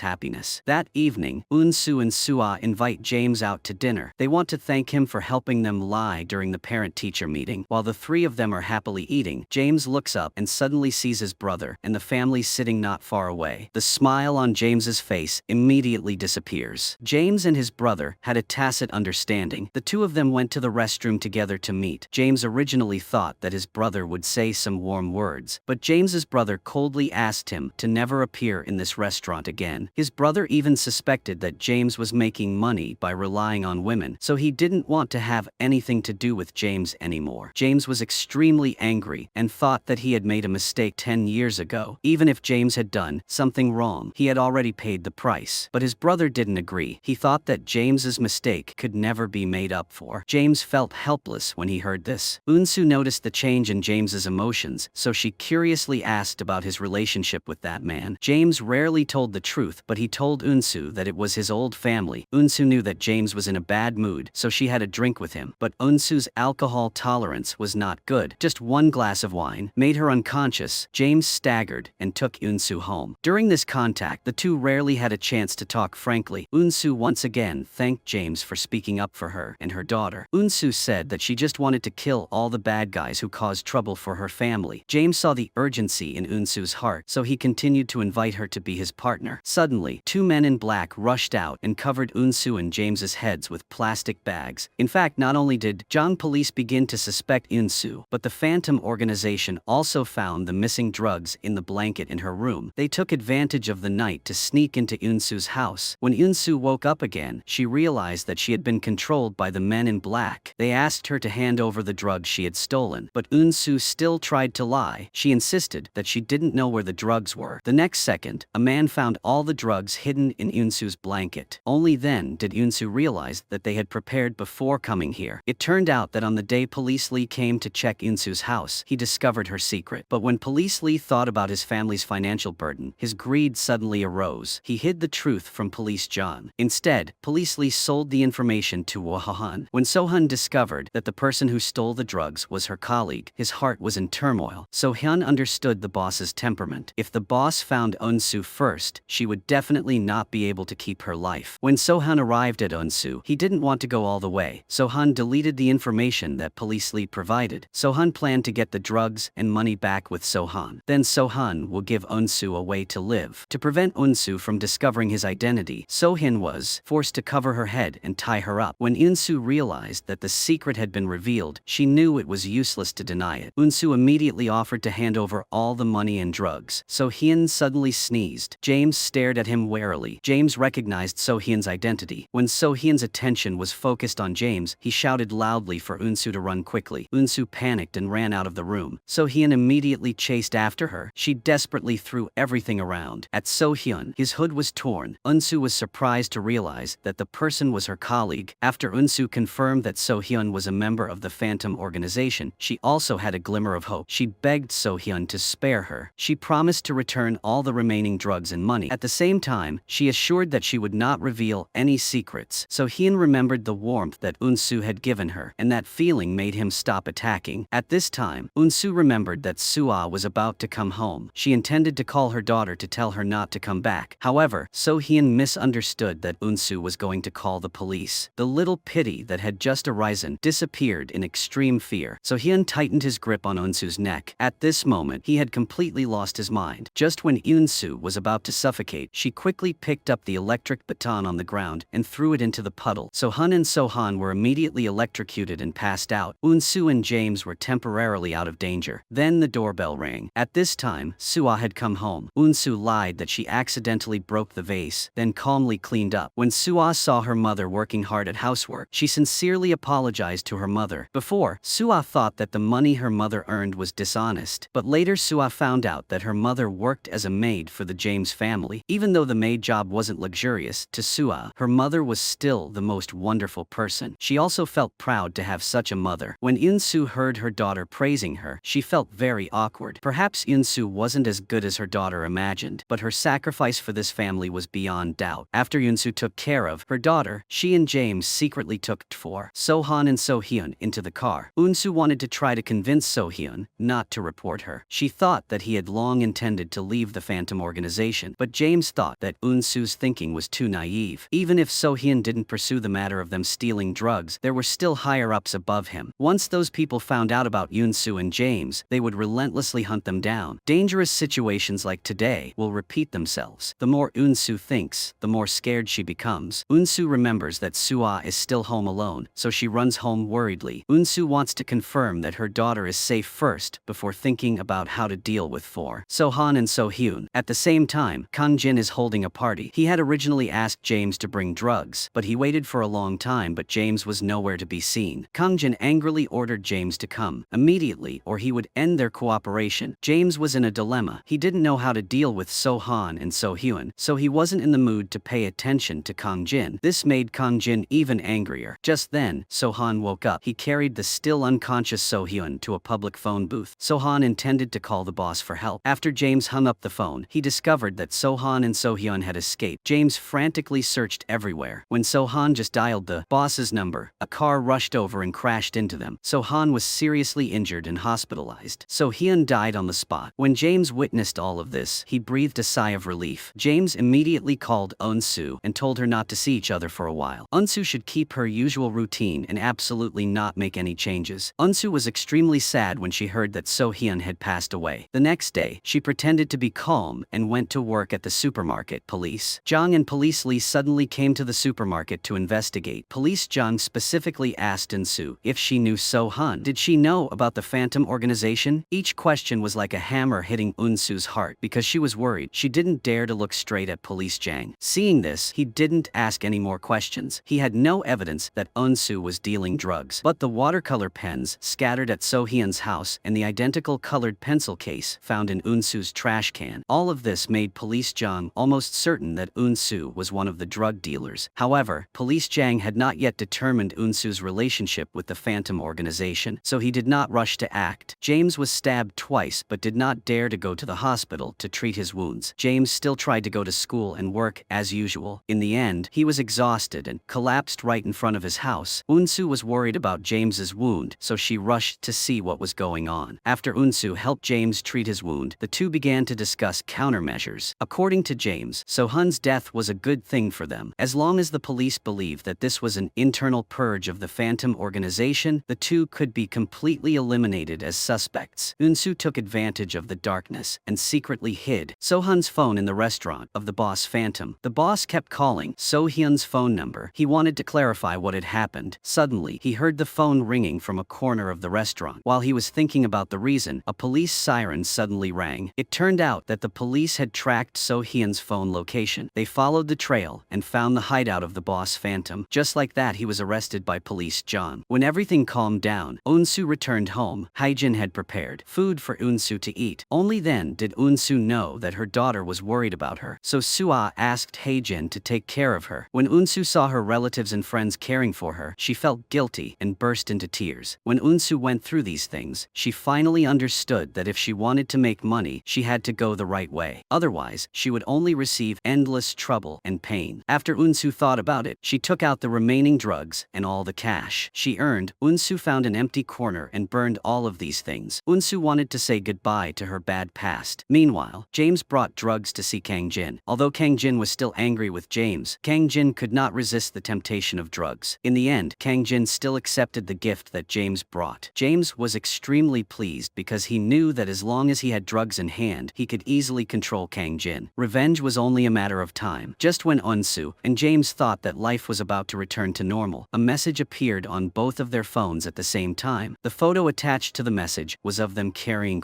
happiness. That evening, Eunsu and Sua invite James out to dinner. They want to thank him for helping them lie during the parent-teacher meeting. While the three of them are happily eating, James looks up and suddenly sees his brother and the family sitting not far away. The smile on James's face immediately disappears. James and his brother had a tacit understanding. The two of them went to the restroom together to meet. James originally thought that his brother would say some warm words, but James's brother coldly asked him to never appear in this restaurant again. His brother even suspected that James was making money by relying on women, so he didn't want to have anything to do with James anymore. James was extremely angry and thought that he had made a mistake 10 years ago. Even if James had done something wrong, he had already paid the price. But his brother didn't agree. He thought that James's mistake could never be made up for. James felt helpless when he heard this. Eunsu noticed the change in James's emotions, so she curiously asked about his relationship with that man. James rarely told the truth, but he told Eunsu that it was his old family. Eunsu knew that James was in a bad mood, so she had a drink with him. But Eunsu's alcohol tolerance was not good. Just one glass of wine made her unconscious. James staggered and took Eunsu home. During this contact, the two rarely had a chance to talk frankly. Eunsu once again thanked James for speaking up for her and her daughter. Eunsu said that she just wanted to kill all the bad guys who caused trouble for her family. James saw the urgency in Eunsu's heart, so he continued to invite her to be his partner. Suddenly, two men in black rushed out and covered Eunsu and James's heads with plastic bags. In fact, not only did Jang police begin to suspect Eunsu, but the Phantom organization also found the missing drugs in the blanket in her room. They took advantage of the night to sneak into Eunsu's house. When Eunsu woke up again, she realized that she had been controlled by the men in black. They asked her to hand over the drugs she had stolen, but Eunsu still tried to lie. She insisted that she didn't know where the drugs were. The next second, a man found all the drugs hidden in Eunsu's blanket. Only then did Eunsu realize that they had prepared before coming here. It turned out that on the day Police Lee came to check Eunsu's house, he discovered her secret. But when Police Lee thought about his family's financial burden, his greed suddenly arose. He hid the truth from Police John. Instead, Police Lee sold the information to Sohan. When Sohan discovered that the person who stole the drugs was her colleague, his heart was in turmoil. Sohan understood the boss's temperament. If the boss found Eunsu first, she would definitely not be able to keep her life. When Sohan arrived at Eunsu, he didn't want to go all the way. Sohan deleted the information that Police Lee provided. Sohan planned to get the drugs and money back with Sohan. Then Sohan will give Eunsu a way to live. To prevent Eunsu from discovering his identity, Sohan was forced to cover her head and tie her up. When Eunsu realized that the secret had been revealed, she knew it was useless to deny it. Eunsu immediately offered to hand over all the money and drugs. Sohyun suddenly sneezed. James stared at him warily. James recognized Sohyun's identity. When Sohyun's attention was focused on James, he shouted loudly for Eunsu to run quickly. Eunsu panicked and ran out of the room. Sohyun immediately chased after her. She desperately threw everything around at Sohyun. His hood was torn. Eunsu was surprised to realize that the person was her colleague. After Eunsu confirmed that Sohyun was a member of the Phantom organization, she also had a glimmer of hope. She begged Sohyun to spare her. She promised to return all the remaining drugs and money. At the same time, she assured that she would not reveal any secrets. Sohyun remembered the warmth that Eunsu had given her, and that feeling made him stop attacking. At this time, Eunsu remembered that Sua was about to come home. She intended to call her daughter to tell her not to come back. However, Sohyun misunderstood that Eunsu was going to call the police. The little pity that had just arisen disappeared in extreme fear. Sohyun tightened his grip on Eunsu's neck. At this moment, he had completely lost his mind. Just when Eunsu was about to suffocate, she quickly picked up the electric baton on the ground and threw it into the puddle. Sohyun and Sohan were immediately electrocuted and passed out. Eunsu and James were temporarily out of danger. Then the doorbell rang. At this time, Sua had come home. Eunsu lied that she accidentally broke the vase, then calmly cleaned up. When Sua saw her mother working hard at housework, she sincerely apologized to her mother. Before, Sua thought that the money her mother earned was dishonest, but later Sua found out that her mother worked as a maid for the James family. Even though the maid job wasn't luxurious, to Sua, her mother was still the most wonderful person. She also felt proud to have such a mother. When Eunsu heard her daughter praising her, she felt very awkward. Perhaps Eunsu wasn't as good as her daughter imagined, but her sacrifice for this family was beyond doubt. After Eunsu took care of her daughter, she and James secretly took for Sohan and Sohyun into the car. Eun-soo wanted to try to convince So-hyun not to report her. She thought that he had long intended to leave the Phantom organization, but James thought that Eun-soo's thinking was too naive. Even if So-hyun didn't pursue the matter of them stealing drugs, there were still higher-ups above him. Once those people found out about Eun-soo and James, they would relentlessly hunt them down. Dangerous situations like today will repeat themselves. The more Eun-soo thinks, the more scared she becomes. Eun-soo remembers that Soo-ah is still home alone, so she runs home worriedly. Eun-soo wants to confirm that her daughter is safe first before thinking about how to deal with So-han and So-hyun. At the same time, Kang-jin is holding a party. He had originally asked James to bring drugs, but he waited for a long time, but James was nowhere to be seen. Kang-jin angrily ordered James to come immediately or he would end their cooperation. James was in a dilemma. He didn't know how to deal with So-han and So-hyun, so he wasn't in the mood to pay attention to Kang-jin. This made Kang-jin even angrier. Just then, So-han woke up. He carried the still unconscious So-hyun to a public phone booth. So-han intended to call the boss for help. After James hung up the phone, he discovered that So-han and So-hyun had escaped. James frantically searched everywhere. When So-han just dialed the boss's number, a car rushed over and crashed into them. So-han was seriously injured and hospitalized. So-hyun died on the spot. When James witnessed all of this, he breathed a sigh of relief. James immediately called Eun-soo and told her not to see each other for a while. Eun-soo should keep her usual routine and absolutely not make any changes. Eun-soo was extremely sad when she heard that So-hyun had passed away. The next day, she pretended to be calm and went to work at the supermarket. Police Jang and Police Lee suddenly came to the supermarket to investigate. Police Jang specifically asked Eun-soo if she knew So-han. Did she know about the Phantom organization? Each question was like a hammer hitting Eun-soo's heart because she was worried. She didn't dare to look straight at Police Jang. Seeing this, he didn't ask any more questions. He had no evidence that Eun-soo was dealing drugs, but the watercolor pens scattered at So-hyun's house and the identical colored pencil case found in Eun-soo's trash can. All of this made Police Jang almost certain that Eun-soo was one of the drug dealers. However, Police Jang had not yet determined Eun-soo's relationship with the Phantom organization, so he did not rush to act. James was stabbed twice but did not dare to go to the hospital to treat his wounds. James still tried to go to school and work as usual. In the end, he was exhausted and collapsed right in front of his house. Eun-soo was worried about James's wound, so she rushed to see what was going on. After Eun-soo helped James treat his wound, the two began to discuss countermeasures. According to James, So-hun's death was a good thing for them. As long as the police believed that this was an internal purge of the Phantom organization, the two could be completely eliminated as suspects. Eun-soo took advantage of the darkness and secretly hid So-hun's phone in the restaurant of the boss Phantom. The boss kept calling So-hyun's phone number. He wanted to clarify what had happened. Suddenly, he heard the phone ringing from a corner of the restaurant. While he was thinking about the reason, a police siren suddenly rang. It turned out that the police had tracked So-hyun's phone location. They followed the trail and found the hideout of the boss Phantom. Just like that, he was arrested by Police John. When everything calmed down, Eun-soo returned home. Hae-jin had prepared food for Eun-soo to eat. Only then did Eun-soo know that her daughter was worried about her, so Soo-ah asked Hae-jin to take care of her. When Eun-soo saw her relatives and friends caring for her, she felt guilty and burst into tears. When Eun-soo went through these things, she finally understood that if she wanted to make money, she had to go the right way. Otherwise, she would only receive endless trouble and pain. After Eun-soo thought about it, she took out the remaining drugs and all the cash she earned. Eun-soo found an empty corner and burned all of these things. Eun-soo wanted to say goodbye to her bad past. Meanwhile, James brought drugs to see Kang-jin. Although Kang-jin was still angry with James, Kang-jin could not resist the temptation of drugs. In the end, Kang-jin still accepted the gift that James brought. James was extremely pleased because he knew that as long as he had drugs in hand, he could easily control Kang-jin. Revenge was only a matter of time. Just when Eun-soo and James thought that life was about to return to normal, a message appeared on both of their phones at the same time. The photo attached to the message was of them carrying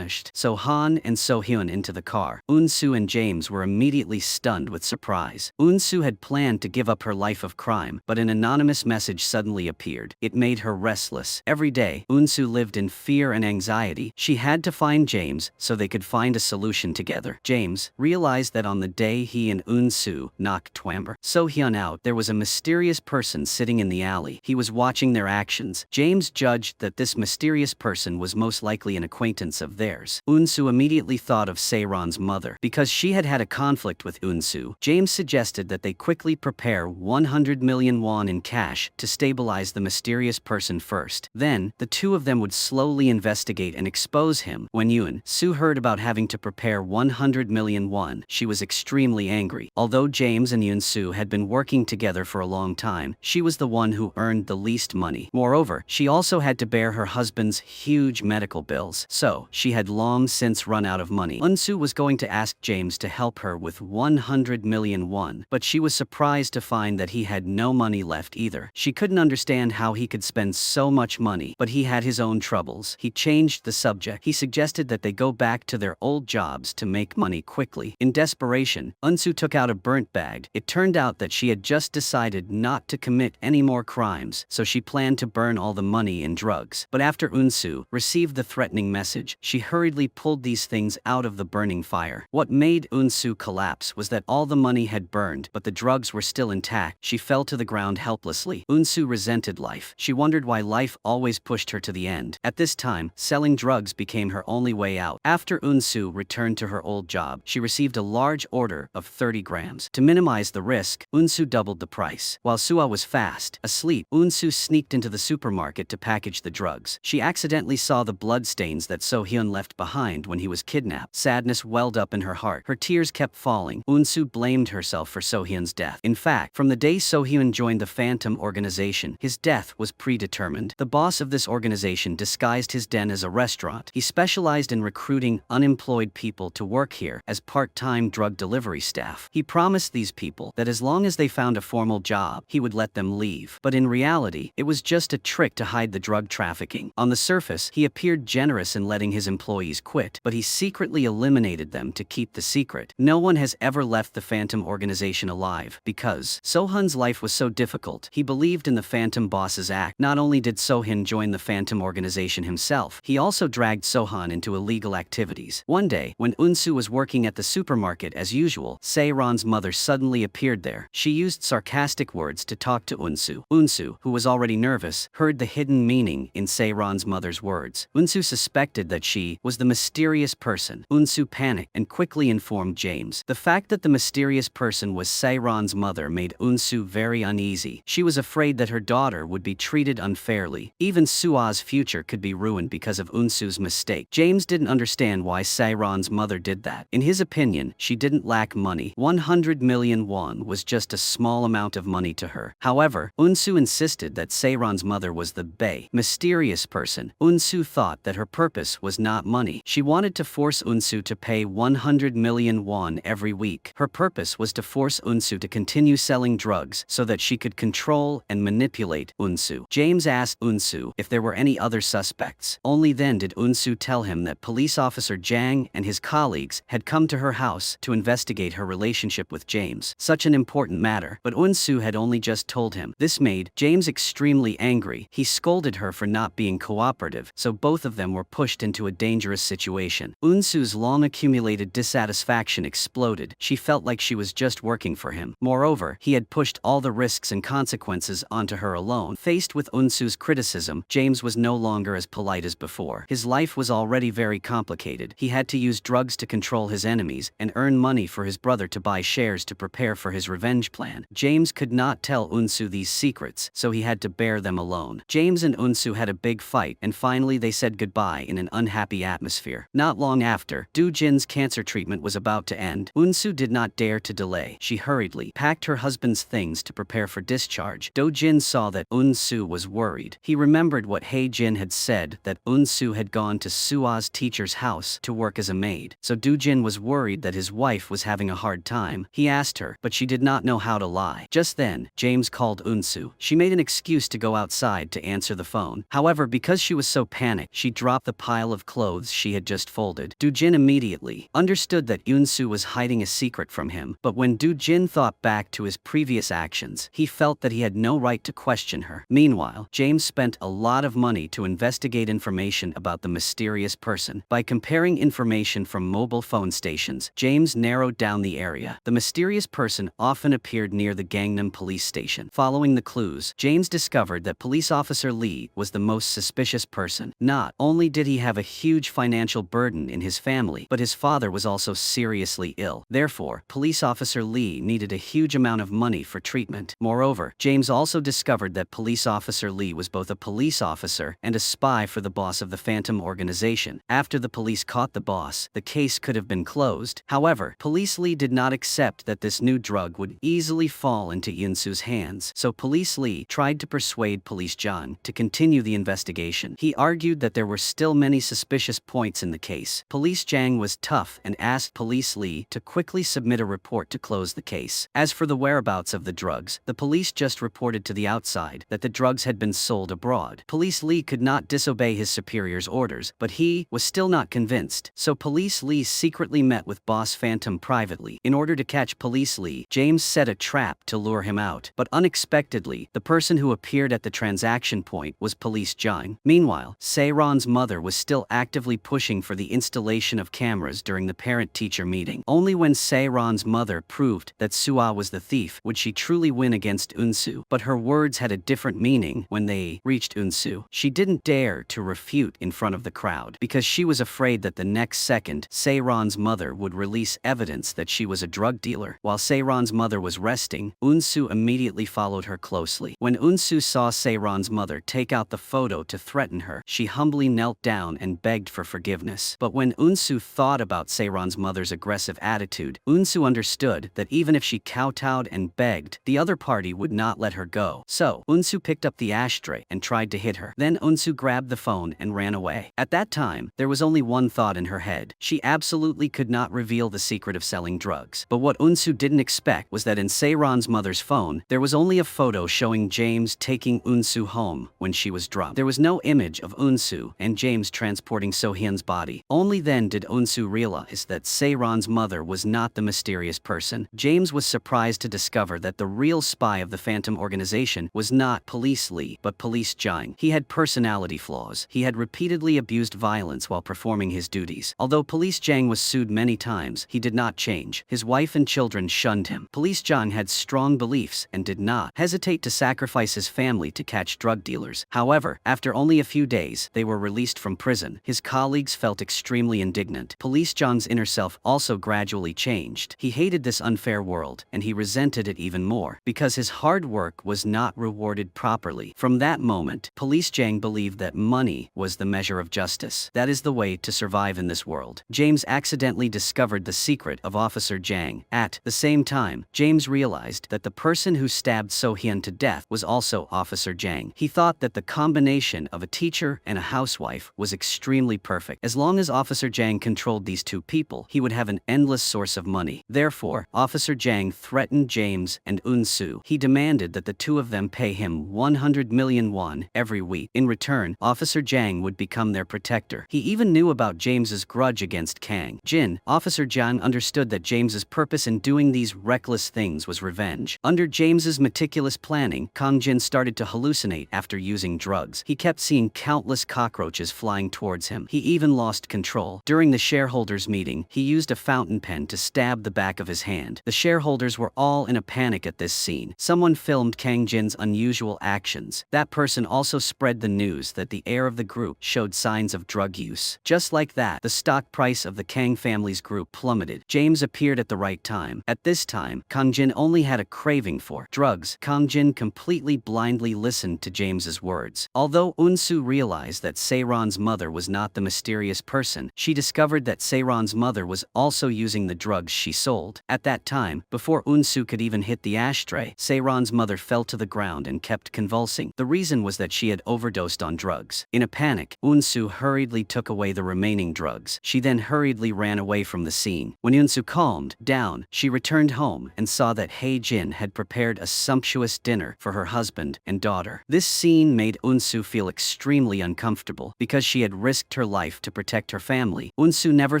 So-han and So-hyun into the car. Eun-soo and James were immediately stunned with surprise. Eun-soo had planned to give up her life of crime, but an anonymous message suddenly appeared. It made her restless. Every day, Eun-soo lived in fear and anxiety. She had to find James so they could find a solution together. James realized that on the day he and Eun-soo knocked So-hyun out, there was a mysterious person sitting in the alley. He was watching their actions. James judged that this mysterious person was most likely an acquaintance of theirs. Eun-soo immediately thought of Se-ran's mother. Because she had had a conflict with Eun-soo, James suggested that they quickly prepare 100 million won in cash to stabilize the mysterious person person first. Then, the two of them would slowly investigate and expose him. When Yoon-soo heard about having to prepare 100 million won, she was extremely angry. Although James and Yoon-soo had been working together for a long time, she was the one who earned the least money. Moreover, she also had to bear her husband's huge medical bills, so she had long since run out of money. Yoon-soo was going to ask James to help her with 100 million won, but she was surprised to find that he had no money left either. She couldn't understand how he could spend so much money, but he had his own troubles. He changed the subject. He suggested that they go back to their old jobs to make money quickly. In desperation, Yoon-soo took out a burnt bag. It turned out that she had just decided not to commit any more crimes, so she planned to burn all the money in drugs. But after Yoon-soo received the threatening message, she hurriedly pulled these things out of the burning fire. What made Yoon-soo collapse was that all the money had burned, but the drugs were still intact. She fell to the ground helplessly. Yoon-soo resented life. She wondered why life always pushed her to the end. At this time, selling drugs became her only way out. After Yoon-soo returned to her old job, she received a large order of 30 grams. To minimize the risk, Yoon-soo doubled the price. While Soo-ah was fast asleep, Yoon-soo sneaked into the supermarket to package the drugs. She accidentally saw the bloodstains that So-hyun left behind when he was kidnapped. Sadness welled up in her heart. Her tears kept falling. Yoon-soo blamed herself for So-hyun's death. In fact, from the day So-hyun joined the Phantom organization, his death was predetermined. The boss of this organization disguised his den as a restaurant. He specialized in recruiting unemployed people to work here as part-time drug delivery staff. He promised these people that as long as they found a formal job, he would let them leave. But in reality, it was just a trick to hide the drug trafficking. On the surface, he appeared generous in letting his employees quit, but he secretly eliminated them to keep the secret. No one has ever left the Phantom organization alive, because So-hyun's life was so difficult. He believed in the Phantom boss's act. Not only did So-hyun join the Phantom organization himself, he also dragged So-hyun into illegal activities. One day, when Yoon-soo was working at the supermarket as usual, Se-ron's mother suddenly appeared there. She used sarcastic words to talk to Yoon-soo. Yoon-soo, who was already nervous, heard the hidden meaning in Se-ron's mother's words. Yoon-soo suspected that she was the mysterious person. Yoon-soo panicked and quickly informed James. The fact that the mysterious person was Se-ron's mother made Yoon-soo very uneasy. She was afraid that her daughter would be treated unfairly. Even Soo-ah's future could be ruined because of Yoon-soo's mistake. James didn't understand why Se-ron's mother did that. In his opinion, she didn't lack money. 100 million won was just a small amount of money to her. However, Yoon-soo insisted that Se-ron's mother was the mysterious person. Yoon-soo thought that her purpose was not money. She wanted to force Yoon-soo to pay 100 million won every week. Her purpose was to force Yoon-soo to continue selling drugs so that she could control and manipulate Yoon-soo. James asked Yoon-soo if there were any other suspects. Only then did Yoon-soo tell him that police officer Jang and his colleagues had come to her house to investigate her relationship with James. Such an important matter, but Yoon-soo had only just told him. This made James extremely angry. He scolded her for not being cooperative, so both of them were pushed into a dangerous situation. Yoon-soo's long-accumulated dissatisfaction exploded. She felt like she was just working for him. Moreover, he had pushed all the risks and consequences onto her alone. Faced with Yoon-soo's criticism, James was no longer as polite as before. His life was already very complicated. He had to use drugs to control his enemies and earn money for his brother to buy shares to prepare for his revenge plan. James could not tell Yoon-soo these secrets, so he had to bear them alone. James and Yoon-soo had a big fight, and finally they said goodbye in an unhappy atmosphere. Not long after, Do-jin's cancer treatment was about to end. Yoon-soo did not dare to delay. She hurriedly packed her husband's things to prepare for discharge. Do-jin saw that Yoon-soo was worried. He remembered what Hae-jin had said, that Yoon-soo had gone to Soo-ah's teacher's house to work as a maid. So Do-jin was worried that his wife was having a hard time. He asked her, but she did not know how to lie. Just then, James called Yoon-soo. She made an excuse to go outside to answer the phone. However, because she was so panicked, she dropped the pile of clothes she had just folded. Do-jin immediately understood that Yoon-soo was hiding a secret from him, but when Do-jin thought back to his previous actions, he felt that he had no right to question her. Meanwhile, James spent a lot of money to investigate information about the mysterious person. By comparing information from mobile phone stations, James narrowed down the area. The mysterious person often appeared near the Gangnam police station. Following the clues, James discovered that police officer Lee was the most suspicious person. Not only did he have a huge financial burden in his family, but his father was also seriously ill. Therefore, police officer Lee needed a huge amount of money for treatment. Moreover, James also discovered that police officer Lee was both a police officer and a spy for the boss of the Phantom organization. After the police caught the boss, the case could have been closed. However, Police Lee did not accept that this new drug would easily fall into Eunsu's hands, so Police Lee tried to persuade Police Jang to continue the investigation. He argued that there were still many suspicious points in the case. Police Jang was tough and asked Police Lee to quickly submit a report to close the case. As for the whereabouts of the drugs, the police just reported to the outside that the drugs had been sold abroad. Police Lee could not disobey his superior's orders, but he was still not convinced, so Police Lee secretly met with Boss Phantom privately. In order to catch Police Lee, James set a trap to lure him out, but unexpectedly, the person who appeared at the transaction point was Police Jang. Meanwhile, Se-ron's mother was still actively pushing for the installation of cameras during the parent-teacher meeting. Only when Se-ron's mother proved that Sua was the thief would she truly win against Eunsu, but her words had a different meaning when they reached Eunsu. She didn't dare to refute in front of the crowd because she was afraid that the next second Se-ron's mother would release evidence that she was a drug dealer. While Se-ron's mother was resting, Eunsu immediately followed her closely. When Eunsu saw Se-ron's mother take out the photo to threaten her, she humbly knelt down and begged for forgiveness. But when Eunsu thought about Se-ron's mother's aggressive attitude, Eunsu understood that even if she kowtowed and begged, the other party would not let her go. So, Eunsu picked up the ashtray and tried to hit her. Then Eunsu grabbed the phone and ran away. At that time, there was only one thought in her head. She absolutely could not reveal the secret of selling drugs. But what Eunsu didn't expect was that in Se-ron's mother's phone, there was only a photo showing James taking Eunsu home when she was drugged. There was no image of Eunsu and James transporting So-hyun's body. Only then did Eunsu realize that Se-ron's mother was not the mysterious person. James was surprised to discover that the real spy of the Phantom organization was not Police Lee, but Police Jang. He had personality flaws. He had repeatedly abused violence while performing his duties. Although Police Jang was sued many times, he did not change. His wife and children shunned him. Police Jang had strong beliefs and did not hesitate to sacrifice his family to catch drug dealers. However, after only a few days, they were released from prison. His colleagues felt extremely indignant. Police Jang's inner self also gradually changed. He hated this unfair world, and he resented it even more, because his hard work was not rewarded properly. From that moment, Police Jang believed that money was the measure of justice. That is the way to survive in this world. James accidentally discovered the secret of Officer Jang. At the same time, James realized that the person who stabbed So-hyun to death was also Officer Jang. He thought that the combination of a teacher and a housewife was extremely perfect. As long as Officer Jang controlled these two people, he would have an endless source of money. Therefore, Officer Jang threatened James and Eunsu. He demanded that the two of them pay him 100 million won every week. In return, Officer Jang would become their protector. He even knew about James's grudge against Kang Jin. Officer Jang understood that James's purpose in doing these reckless things was revenge. Under James's meticulous planning, Kang Jin started to hallucinate after using drugs. He kept seeing countless cockroaches flying towards him. He even lost control. During the shareholders' meeting, he used a fountain pen to stab the back of his hand. The shareholders were all in a panic at this scene. Someone filmed Kang Jin's unusual actions. That person also spread the news that the heir of the group showed signs of drug use. Just like that, the stock price of the Kang family's group plummeted. James appeared at the right time. At this time, Kang Jin only had a craving for drugs. Kang Jin completely blindly listened to James's words. Although Eunsu realized that Se-ron's mother was not the mysterious person, she discovered that Se-ron's mother was also using the drugs she sold. At that time, before Eunsu could even hit the ashtray, Se-ron's mother fell to the ground and kept convulsing. The reason was that she had overdosed on drugs. In a panic, Eunsu hurriedly took away the remaining drugs. She then hurriedly ran away from the scene. When Eunsu calmed down, she returned home and saw that Hae Jin had prepared a sumptuous dinner for her husband and daughter. This scene made Eunsu feel extremely uncomfortable because she had risked her life to protect her family. Eunsu never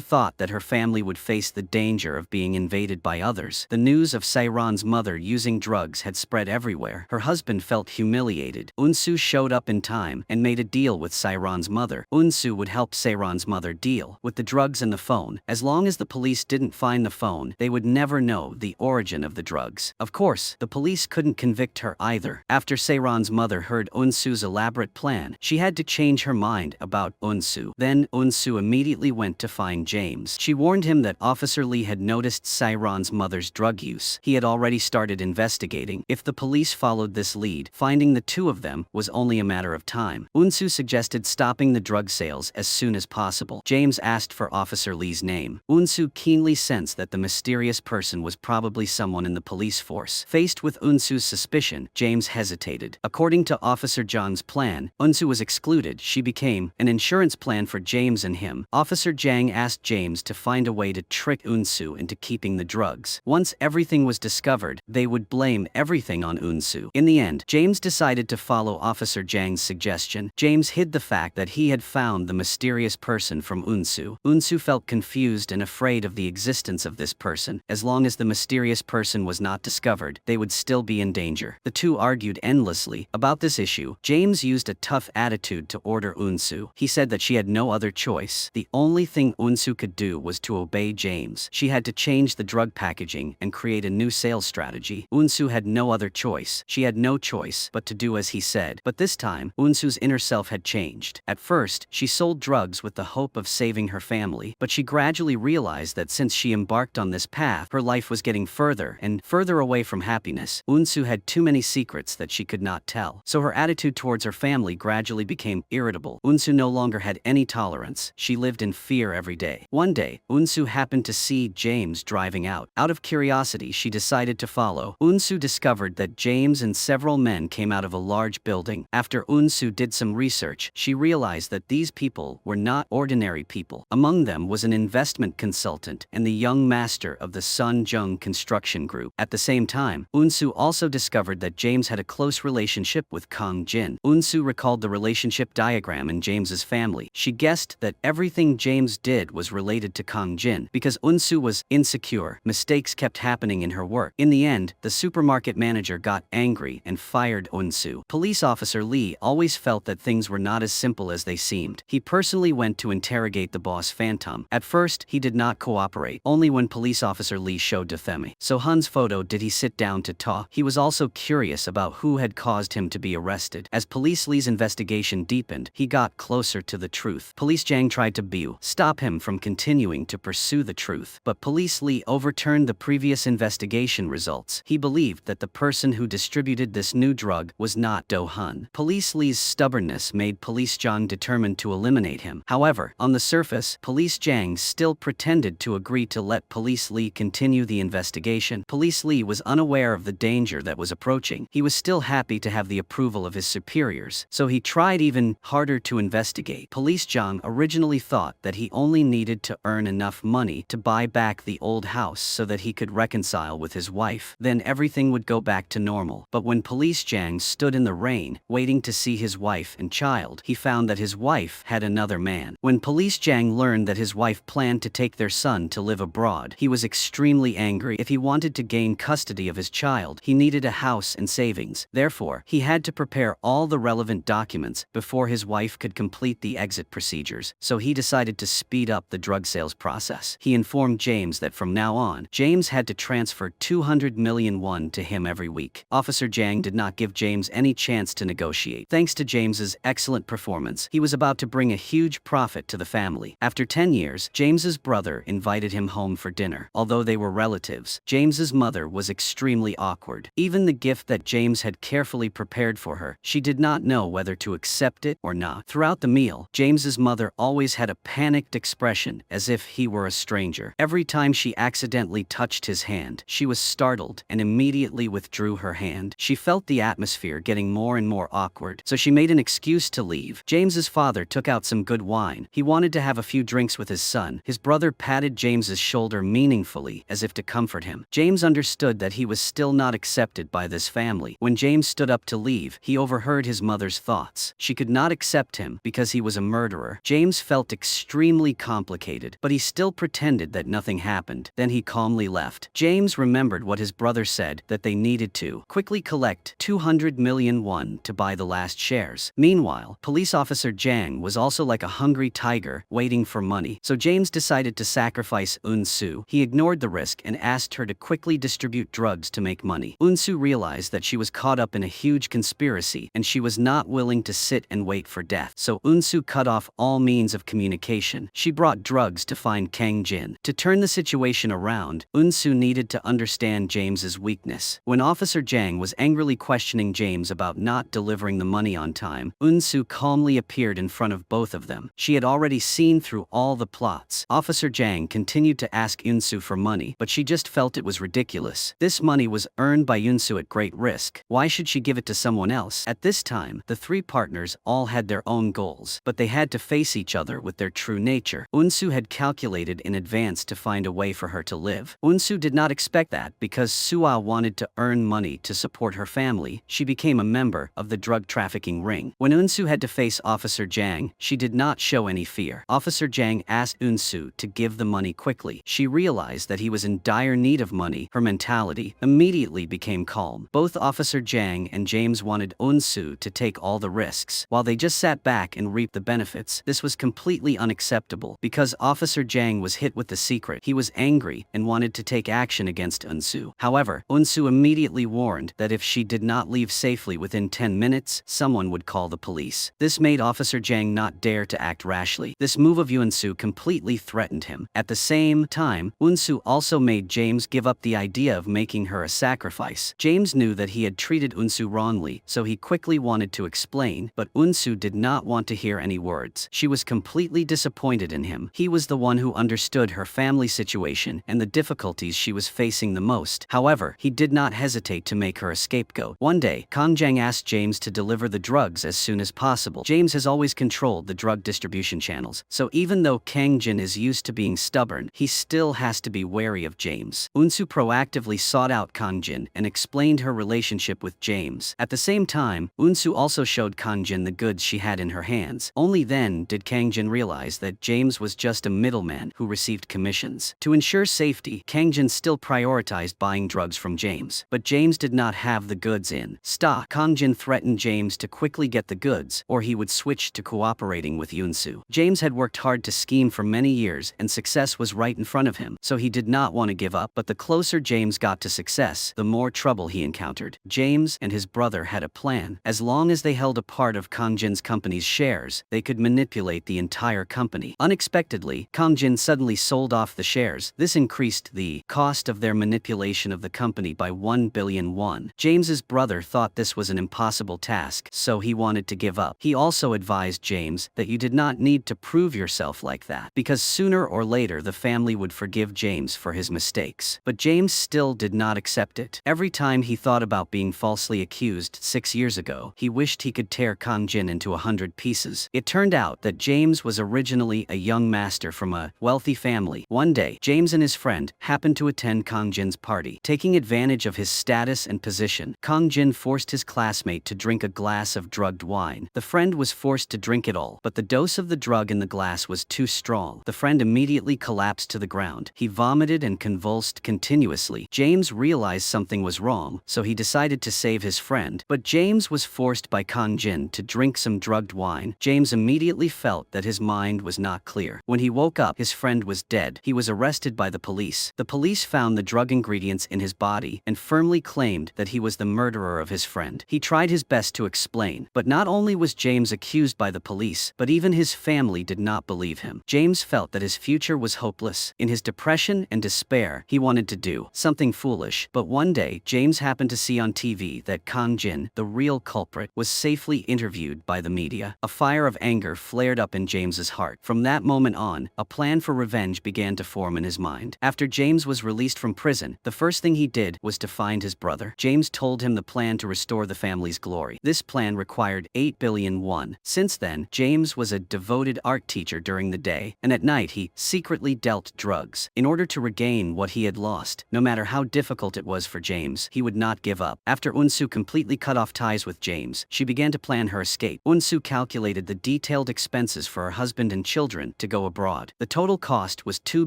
thought that her family would face the danger of being invaded by others. The news of Se-ron's mother using drugs had spread everywhere. Her husband felt humiliated. Eunsu showed up in time and made a deal with Se-ron's mother. Eunsu would help Se-ron's mother deal with the drugs and the phone. As long as the police didn't find the phone, they would never know the origin of the drugs. Of course, the police couldn't convict her either. After Se-ron's mother heard Eunsu's elaborate plan, she had to change her mind about Eunsu. Then Eunsu immediately went to find James. She warned him that Officer Lee had noticed Se-ron's mother's drug use. He had already started investigating. If the police followed this lead, finding the two two of them was only a matter of time. Unsu suggested stopping the drug sales as soon as possible. James asked for Officer Lee's name. Unsu keenly sensed that the mysterious person was probably someone in the police force. Faced with Unsu's suspicion, James hesitated. According to Officer Zhang's plan, Unsu was excluded. She became an insurance plan for James and him. Officer Zhang asked James to find a way to trick Unsu into keeping the drugs. Once everything was discovered, they would blame everything on Unsu. In the end, James decided to follow Officer Zhang's suggestion. James hid the fact that he had found the mysterious person from Unsu. Unsu felt confused and afraid of the existence of this person. As long as the mysterious person was not discovered, they would still be in danger. The two argued endlessly about this issue. James used a tough attitude to order Unsu. He said that she had no other choice. The only thing Unsu could do was to obey James. She had to change the drug packaging and create a new sales strategy. Unsu had no other choice. She had no choice but to do as he said. But this time, Unsu's inner self had changed. At first, she sold drugs with the hope of saving her family, but she gradually realized that since she embarked on this path, her life was getting further and further away from happiness. Unsu had too many secrets that she could not tell, so her attitude towards her family gradually became irritable. Unsu no longer had any tolerance. She lived in fear every day. One day, Unsu happened to see James driving out. Out of curiosity, she decided to follow. Unsu discovered that James and several men came out of a large building. After Unsu did some research, she realized that these people were not ordinary people. Among them was an investment consultant and the young master of the Sun Jung construction group. At the same time, Unsu also discovered that James had a close relationship with Kang Jin. Unsu recalled the relationship diagram in James's family. She guessed that everything James did was related to Kang Jin. Because Unsu was insecure, mistakes kept happening in her work. In the end, the supermarket manager got angry and fired Unsu. Police officer Lee always felt that things were not as simple as they seemed. He personally went to interrogate the boss Phantom. At first, he did not cooperate. Only when police officer Lee showed Dethemi so Hun's photo did he sit down to talk. He was also curious about who had caused him to be arrested. As police Lee's investigation deepened, he got closer to the truth. Police Zhang tried to stop him from continuing to pursue the truth, but police Lee overturned the previous investigation results. He believed that the person who distributed this new drug was not Do Hun. Police Lee's stubbornness made police Zhang determined to eliminate him. However, on the surface, police Zhang still pretended to agree to let police Lee continue the investigation. Police Lee was unaware of the danger that was approaching. He was still happy to have the approval of his superiors, so he tried even harder to investigate. Police Zhang originally thought that he only needed to earn enough money to buy back the old house so that he could reconcile with his wife. Then everything would go back to normal. But when police Zhang stood in the rain, waiting to see his wife and child, he found that his wife had another man. When police Zhang learned that his wife planned to take their son to live abroad, he was extremely angry. If he wanted to gain custody of his child, he needed a house and savings. Therefore, he had to prepare all the relevant documents before his wife could complete the exit procedures, so he decided to speed up the drug sales process. He informed James that from now on, James had to transfer 200 million won to him every week. Officer Zhang did not give James any chance to negotiate. Thanks to James's excellent performance, he was about to bring a huge profit to the family. After 10 years, James's brother invited him home for dinner. Although they were relatives, James's mother was extremely awkward. Even the gift that James had carefully prepared for her, she did not know whether to accept it or not. Throughout the meal, James's mother always had a panicked expression as if he were a stranger. Every time she accidentally touched his hand, she was startled and immediately withdrew her hand. She felt the atmosphere getting more and more awkward, so she made an excuse to leave. James's father took out some good wine. He wanted to have a few drinks with his son. His brother patted James's shoulder meaningfully as if to comfort him. James understood that he was still not accepted by this family. When James stood up to leave, he overheard his mother's thoughts. She could not accept him because he was a murderer. James felt extremely complicated, but he still pretended that nothing happened. Then he calmly left. James remembered what his brother said, that they needed to quickly collect 200 million won to buy the last shares. Meanwhile, police officer Zhang was also like a hungry tiger, waiting for money. So James decided to sacrifice Unsu. He ignored the risk and asked her to quickly distribute drugs to make money. Unsu realized that she was caught up in a huge conspiracy, and she was not willing to sit and wait for death. So Unsu cut off all means of communication. She brought drugs to find Kang Jin. To turn the situation around, Unsu needed to understand James's weakness. When Officer Zhang was angrily questioning James about not delivering the money on time, Eun-soo calmly appeared in front of both of them. She had already seen through all the plots. Officer Jang continued to ask Eun-soo for money, but she just felt it was ridiculous. This money was earned by Eun-soo at great risk. Why should she give it to someone else? At this time, the three partners all had their own goals, but they had to face each other with their true nature. Eun-soo had calculated in advance to find a way for her to live. Eun-soo did not expect that because Soo-ah wanted to earn money to support her family. She became a member of the drug trafficking ring. When Eun-soo had to face Officer Jang, she did not show any fear. Officer Jang asked Eun-soo to give the money quickly. She realized that he was in dire need of money. Her mentality immediately became calm. Both Officer Jang and James wanted Eun-soo to take all the risks, while they just sat back and reaped the benefits. This was completely unacceptable. Because Officer Jang was hit with the secret, he was angry and wanted to take action against Eun-soo. However, Eun-soo immediately warned that if she did not leave safely within 10 minutes, someone would call the police. This made Officer Jang not dare to act rashly. This move of Eun-soo completely threatened him. At the same time, Eun-soo also made James give up the idea of making her a sacrifice. James knew that he had treated Eun-soo wrongly, so he quickly wanted to explain, but Eun-soo did not want to hear any words. She was completely disappointed in him. He was the one who understood her family situation and the difficulties she was facing the most. However, he did not hesitate to make her a scapegoat. One day, Kang Jang asked James to deliver the drugs as soon as possible. James has always controlled the drug distribution channels, so even though Kang Jin is used to being stubborn, he still has to be wary of James. Eun-soo proactively sought out Kang Jin and explained her relationship with James. At the same time, Eun-soo also showed Kang Jin the goods she had in her hands. Only then did Kang Jin realize that James was just a middleman who received commissions. To ensure safety, Kang Jin still prioritized buying drugs from James, but James did not have the goods in stock. Kang Jin threatened James to quickly get the goods, or he would switch to cooperating with Eun-soo. James had worked hard to scheme for many years and success was right in front of him, so he did not want to give up, but the closer James got to success, the more trouble he encountered. James and his brother had a plan. As long as they held a part of Kang Jin's company's shares, they could manipulate the entire company. Unexpectedly, Kang Jin suddenly sold off the shares. This increased the cost of their manipulation of the company by 1 billion won. James's brother thought this was an impossible task, so he wanted to give up. He also advised James that you did not need to prove yourself like that, because sooner or later the family would forgive James for his mistakes. But James still did not accept it. Every time he thought about being falsely accused 6 years ago, he wished he could tear Kang Jin into 100 pieces. It turned out that James was originally a young master from a wealthy family. One day, James and his friend happened to attend Kang Jin's party. Taking advantage of his status and position, Kang Jin forced his classmate to drink a glass of drugged wine. The friend was forced to drink it all, but the dose of the drug in the glass was too strong. The friend immediately collapsed to the ground. He vomited and convulsed continuously. James realized something was wrong, so he decided to save his friend, but James was forced by Kang Jin to drink some drugged wine. James immediately felt that his mind was not clear. When he woke up, his friend was dead. He was arrested by the police. The police found the drug ingredients in his body and firmly claimed that he was the murderer of his friend. He tried his best to explain, but not only was James accused by the police, but even his family did not believe him. James felt that his future was hopeless. In his depression and despair, he wanted to do something foolish. But one day, James happened to see on TV that Kang Jin, the real culprit, was safely interviewed by the media. A fire of anger flared up in James's heart. From that moment on, a plan for revenge began to form in his mind. After James was released from prison, the first thing he did was to find his brother. James told him the plan to restore the family's glory. This plan required 8 billion won. Since then, James was a devoted art teacher during the day, and at night he secretly dealt drugs. In order to regain what he had lost, no matter how difficult it was for James, he would not give up. After Eun-soo completely cut off ties with James, she began to plan her escape. Eun-soo calculated the detailed expenses for her husband and children to go abroad. The total cost was 2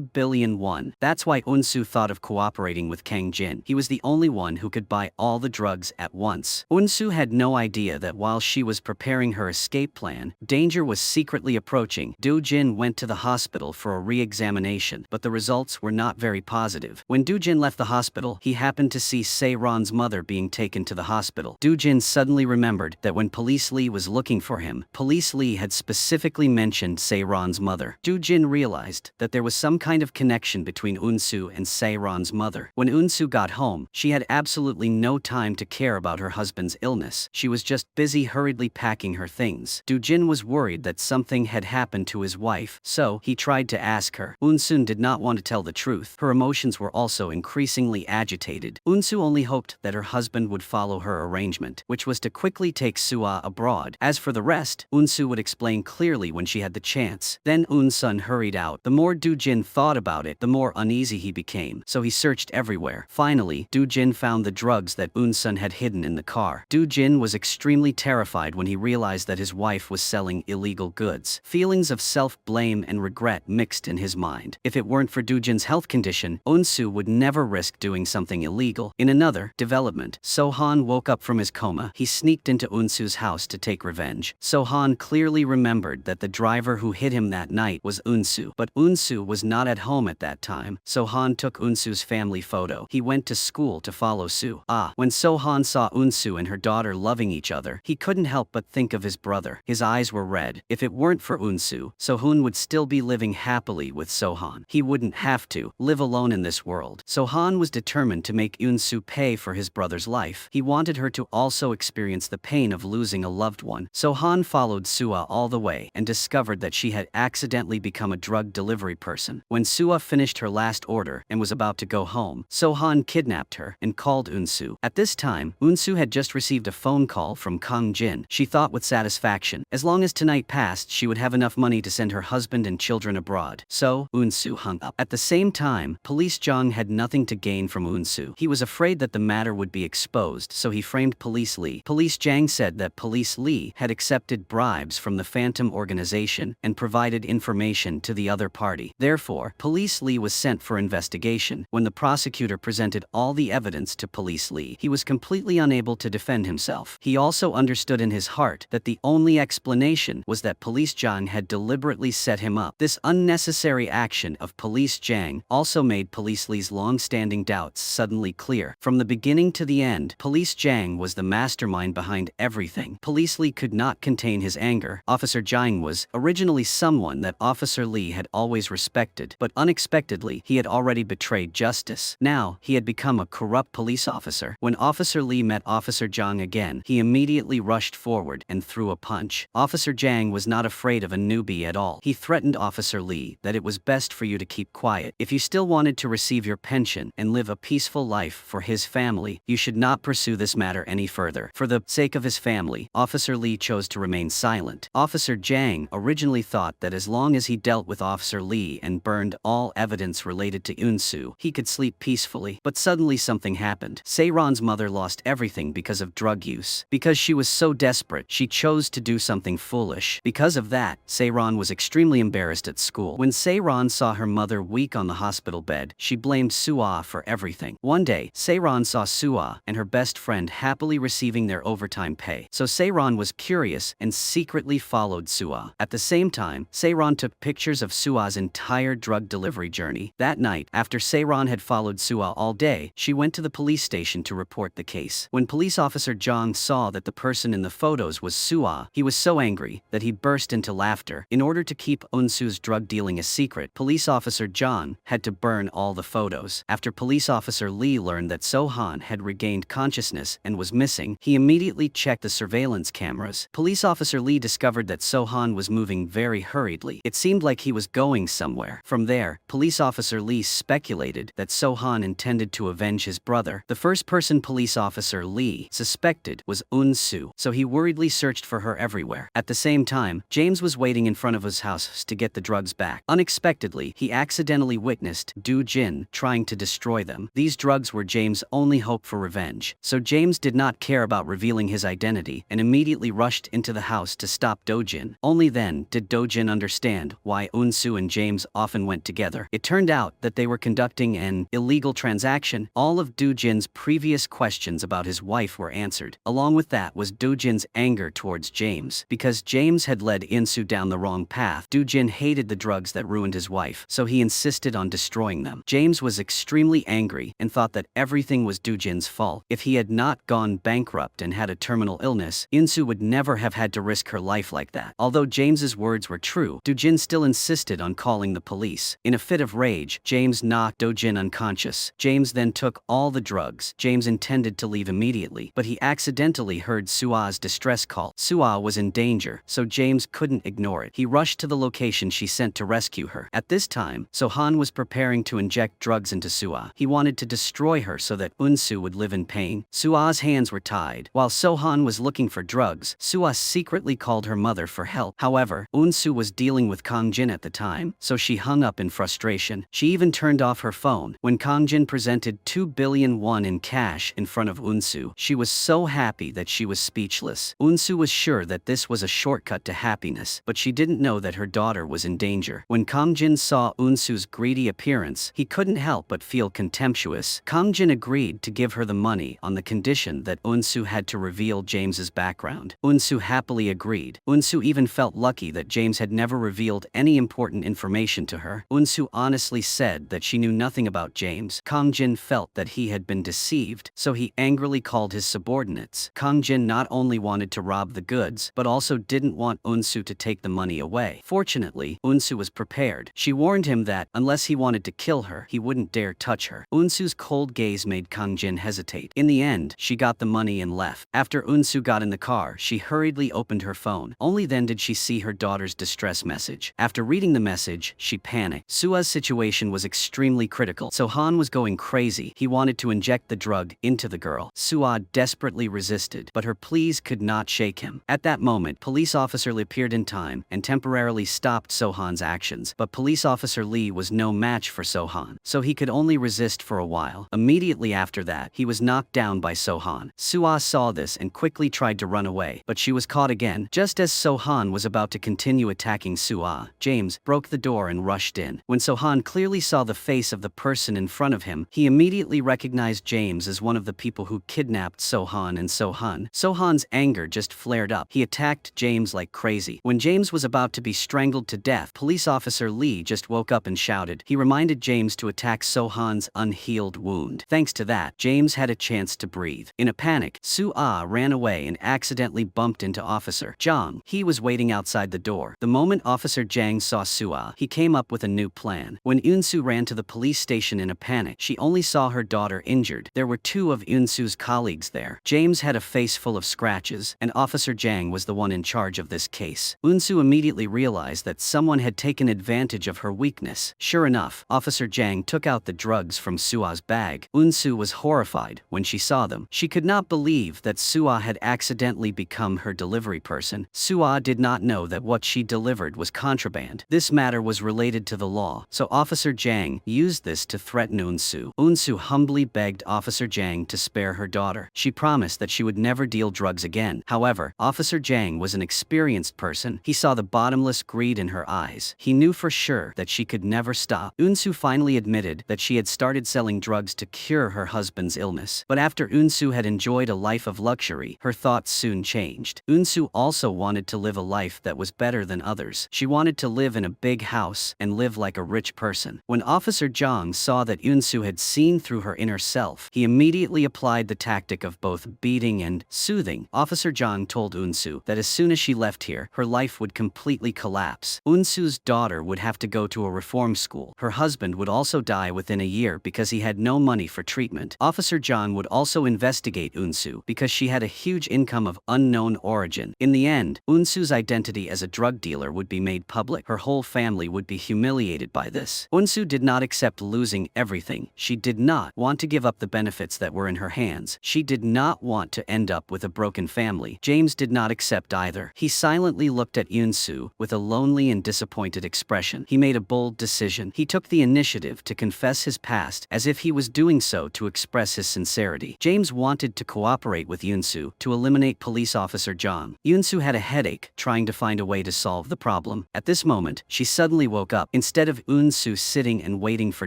billion won. That's why Eun-soo thought of cooperating with Kang Jin. He was the only one who could buy all the drugs at once. Eun-soo had no idea that while she was preparing her escape plan, danger was secretly approaching. Do-jin went to the hospital for a re-examination, but the results were not very positive. When Do-jin left the hospital, he happened to see Se-ron's mother being taken to the hospital. Do-jin suddenly remembered that when Police Lee was looking for him, Police Lee had specifically mentioned Se-ron's mother. Do-jin realized that there was some kind of connection between Eun-soo and Se-ron's mother. When Eun-soo got home, she had absolutely no time to care about her husband. husband's illness. She was just busy hurriedly packing her things. Do-jin was worried that something had happened to his wife, so he tried to ask her. Eun-soon did not want to tell the truth. Her emotions were also increasingly agitated. Eun-soo only hoped that her husband would follow her arrangement, which was to quickly take Soo-ah abroad. As for the rest, Eun-soo would explain clearly when she had the chance. Then Eun-sun hurried out. The more Do-jin thought about it, the more uneasy he became, so he searched everywhere. Finally, Do-jin found the drugs that Eun-sun had hidden in the car. Do-jin was extremely terrified when he realized that his wife was selling illegal goods. Feelings of self-blame and regret mixed in his mind. If it weren't for Do-jin's health condition, Eun-soo would never risk doing something illegal. In another development, So-han woke up from his coma. He sneaked into Eun-soo's house to take revenge. So-han clearly remembered that the driver who hit him that night was Eun-soo, but Eun-soo was not at home at that time. So-han took Eun-soo's family photo. He went to school to follow Soo. When So-han saw Eun-soo and her daughter loving each other, he couldn't help but think of his brother. His eyes were red. If it weren't for Eun-soo, So-hoon would still be living happily with So-han. He wouldn't have to live alone in this world. So-han was determined to make Eun-soo pay for his brother's life. He wanted her to also experience the pain of losing a loved one. So-han followed Soo-ah all the way and discovered that she had accidentally become a drug delivery person. When Soo-ah finished her last order and was about to go home, So-han kidnapped her and called Eun-soo. At this time, Eun-soo had just received a phone call from Kang Jin. She thought with satisfaction, as long as tonight passed, she would have enough money to send her husband and children abroad. So, Eun-soo hung up. At the same time, Police Jong had nothing to gain from Eun-soo. He was afraid that the matter would be exposed, so he framed Police Lee. Police Jang said that Police Lee had accepted bribes from the Phantom organization and provided information to the other party. Therefore, Police Lee was sent for investigation. When the prosecutor presented all the evidence to Police Lee, he was completely unable to defend himself. He also understood in his heart that the only explanation was that Police Jang had deliberately set him up. This unnecessary action of Police Jang also made Police Lee's long-standing doubts suddenly clear. From the beginning to the end, Police Jang was the mastermind behind everything. Police Lee could not contain his anger. Officer Jang was originally someone that Officer Lee had always respected, but unexpectedly, he had already betrayed justice. Now, he had become a corrupt police officer. When Officer Lee met Officer Jang again, he immediately rushed forward and threw a punch. Officer Jang was not afraid of a newbie at all. He threatened Officer Lee that it was best for you to keep quiet. If you still wanted to receive your pension and live a peaceful life for his family, you should not pursue this matter any further. For the sake of his family, Officer Lee chose to remain silent. Officer Jang originally thought that as long as he dealt with Officer Lee and burned all evidence related to Eun-soo, he could sleep peacefully. But suddenly something happened. Se-ron's mother lost everything because of drug use. Because she was so desperate, she chose to do something foolish. Because of that, Se-ron was extremely embarrassed at school. When Se-ron saw her mother weak on the hospital bed, she blamed Soo-ah for everything. One day, Se-ron saw Soo-ah and her best friend happily receiving their overtime pay. So Se-ron was curious and secretly followed Soo-ah. At the same time, Se-ron took pictures of Soo-ah's entire drug delivery journey. That night, after Se-ron had followed Soo-ah all day, she went to the police station to report the case. When police officer Jong saw that the person in the photos was Soo-ah, he was so angry that he burst into laughter. In order to keep Eun-soo's drug dealing a secret, police officer Jong had to burn all the photos. After police officer Lee learned that So-han had regained consciousness and was missing, he immediately checked the surveillance cameras. Police officer Lee discovered that So-han was moving very hurriedly. It seemed like he was going somewhere. From there, police officer Lee speculated that So-han intended to avenge his brother. The first person police officer Lee suspected was Eun-soo, so he worriedly searched for her everywhere. At the same time, James was waiting in front of his house to get the drugs back. Unexpectedly, he accidentally witnessed Do-jin trying to destroy them. These drugs were James' only hope for revenge, so James did not care about revealing his identity and immediately rushed into the house to stop Do-jin. Only then did Do-jin understand why Eun-soo and James often went together. It turned out that they were conducting an illegal transaction. All of Do-jin's previous questions about his wife were answered. Along with that was Do-jin's anger towards James. Because James had led Eun-soo down the wrong path, Do-jin hated the drugs that ruined his wife, so he insisted on destroying them. James was extremely angry and thought that everything was Do-jin's fault. If he had not gone bankrupt and had a terminal illness, Eun-soo would never have had to risk her life like that. Although James's words were true, Do-jin still insisted on calling the police. In a fit of rage, James knocked Do-jin unconscious. James then took all the drugs. James intended to leave immediately, immediately, but he accidentally heard Sua's distress call. Sua was in danger, so James couldn't ignore it. He rushed to the location she sent to rescue her. At this time, Sohan was preparing to inject drugs into Sua. He wanted to destroy her so that Unsu would live in pain. Sua's hands were tied. While Sohan was looking for drugs, Sua secretly called her mother for help. However, Unsu was dealing with Kongjin at the time, so she hung up in frustration. She even turned off her phone. When Kongjin presented 2 billion won in cash in front of Unsu, she was so happy that she was speechless. Unsu was sure that this was a shortcut to happiness, but she didn't know that her daughter was in danger. When Kongjin saw Unsu's greedy appearance, he couldn't help but feel contemptuous. Kongjin agreed to give her the money on the condition that Unsu had to reveal James's background. Unsu happily agreed. Unsu even felt lucky that James had never revealed any important information to her. Unsu honestly said that she knew nothing about James. Kongjin felt that he had been deceived, so he angrily called his subordinates. Kongjin not only wanted to rob the goods, but also didn't want Unsu to take the money away. Fortunately, Unsu was prepared. She warned him that, unless he wanted to kill her, he wouldn't dare touch her. Unsu's cold gaze made Kongjin hesitate. In the end, she got the money and left. After Unsu got in the car, she hurriedly opened her phone. Only then did she see her daughter's distress message. After reading the message, she panicked. Sua's situation was extremely critical. Sohan was going crazy. He wanted to inject the drug into the girl. Sua desperately resisted, but her pleas could not shake him. At that moment, police officer Lee appeared in time and temporarily stopped Sohan's actions, but police officer Lee was no match for Sohan, so he could only resist for a while. Immediately after that, he was knocked down by Sohan. Sua saw this and quickly tried to run away, but she was caught again. Just as Sohan was about to continue attacking Sua, James broke the door and rushed in. When Sohan clearly saw the face of the person in front of him, he immediately recognized James as one of the people who kidnapped Sohan and Sohan. Sohan's anger just flared up. He attacked James like crazy. When James was about to be strangled to death, police officer Lee just woke up and shouted. He reminded James to attack Sohan's unhealed wound. Thanks to that, James had a chance to breathe. In a panic, Sua ran away and accidentally bumped into Officer Zhang. He was waiting outside the door. The moment Officer Zhang saw Sua, he came up with a new plan. When Unsu ran to the police station in a panic, she only saw her daughter injured. There were 2 of Unsu's colleagues there. James had a face full of scratches, and Officer Zhang was the one in charge of this case. Unsu immediately realized that someone had taken advantage of her weakness. Sure enough, Officer Zhang took out the drugs from Sua's bag. Unsu was horrified when she saw them. She could not believe that Sua had accidentally become her delivery person. Sua did not know that what she delivered was contraband. This matter was related to the law, so Officer Zhang used this to threaten Unsu. Unsu humbly begged Officer Zhang to spare her daughter. She promised that she would never deal drugs again. However, Officer Zhang was an experienced person. He saw the bottomless greed in her eyes. He knew for sure that she could never stop. Unsu finally admitted that she had started selling drugs to cure her husband's illness. But after Unsu had enjoyed a life of luxury, her thoughts soon changed. Unsu also wanted to live a life that was better than others. She wanted to live in a big house and live like a rich person. When Officer Zhang saw that Unsu had seen through her inner self, he immediately applied the tactic of both beating and soothing. Officer Zhang told Unsu that as soon as she left here, her life would completely collapse. Unsu's daughter would have to go to a reform school. Her husband would also die within a year because he had no money for treatment. Officer Zhang would also investigate Unsu because she had a huge income of unknown origin. In the end, Unsu's identity as a drug dealer would be made public. Her whole family would be humiliated by this. Unsu did not accept losing everything. She did not want to give up the benefits that were in her hands. She did not want to end up with a broken family. James did not accept either. He silently looked at Unsu with a lonely and disappointed expression. He made a bold decision. He took the initiative to confess his past as if he was doing so to express his sincerity. James wanted to cooperate with Unsu to eliminate police officer Zhang. Unsu had a headache trying to find a way to solve the problem. At this moment, she suddenly woke up. Instead of Unsu sitting and waiting for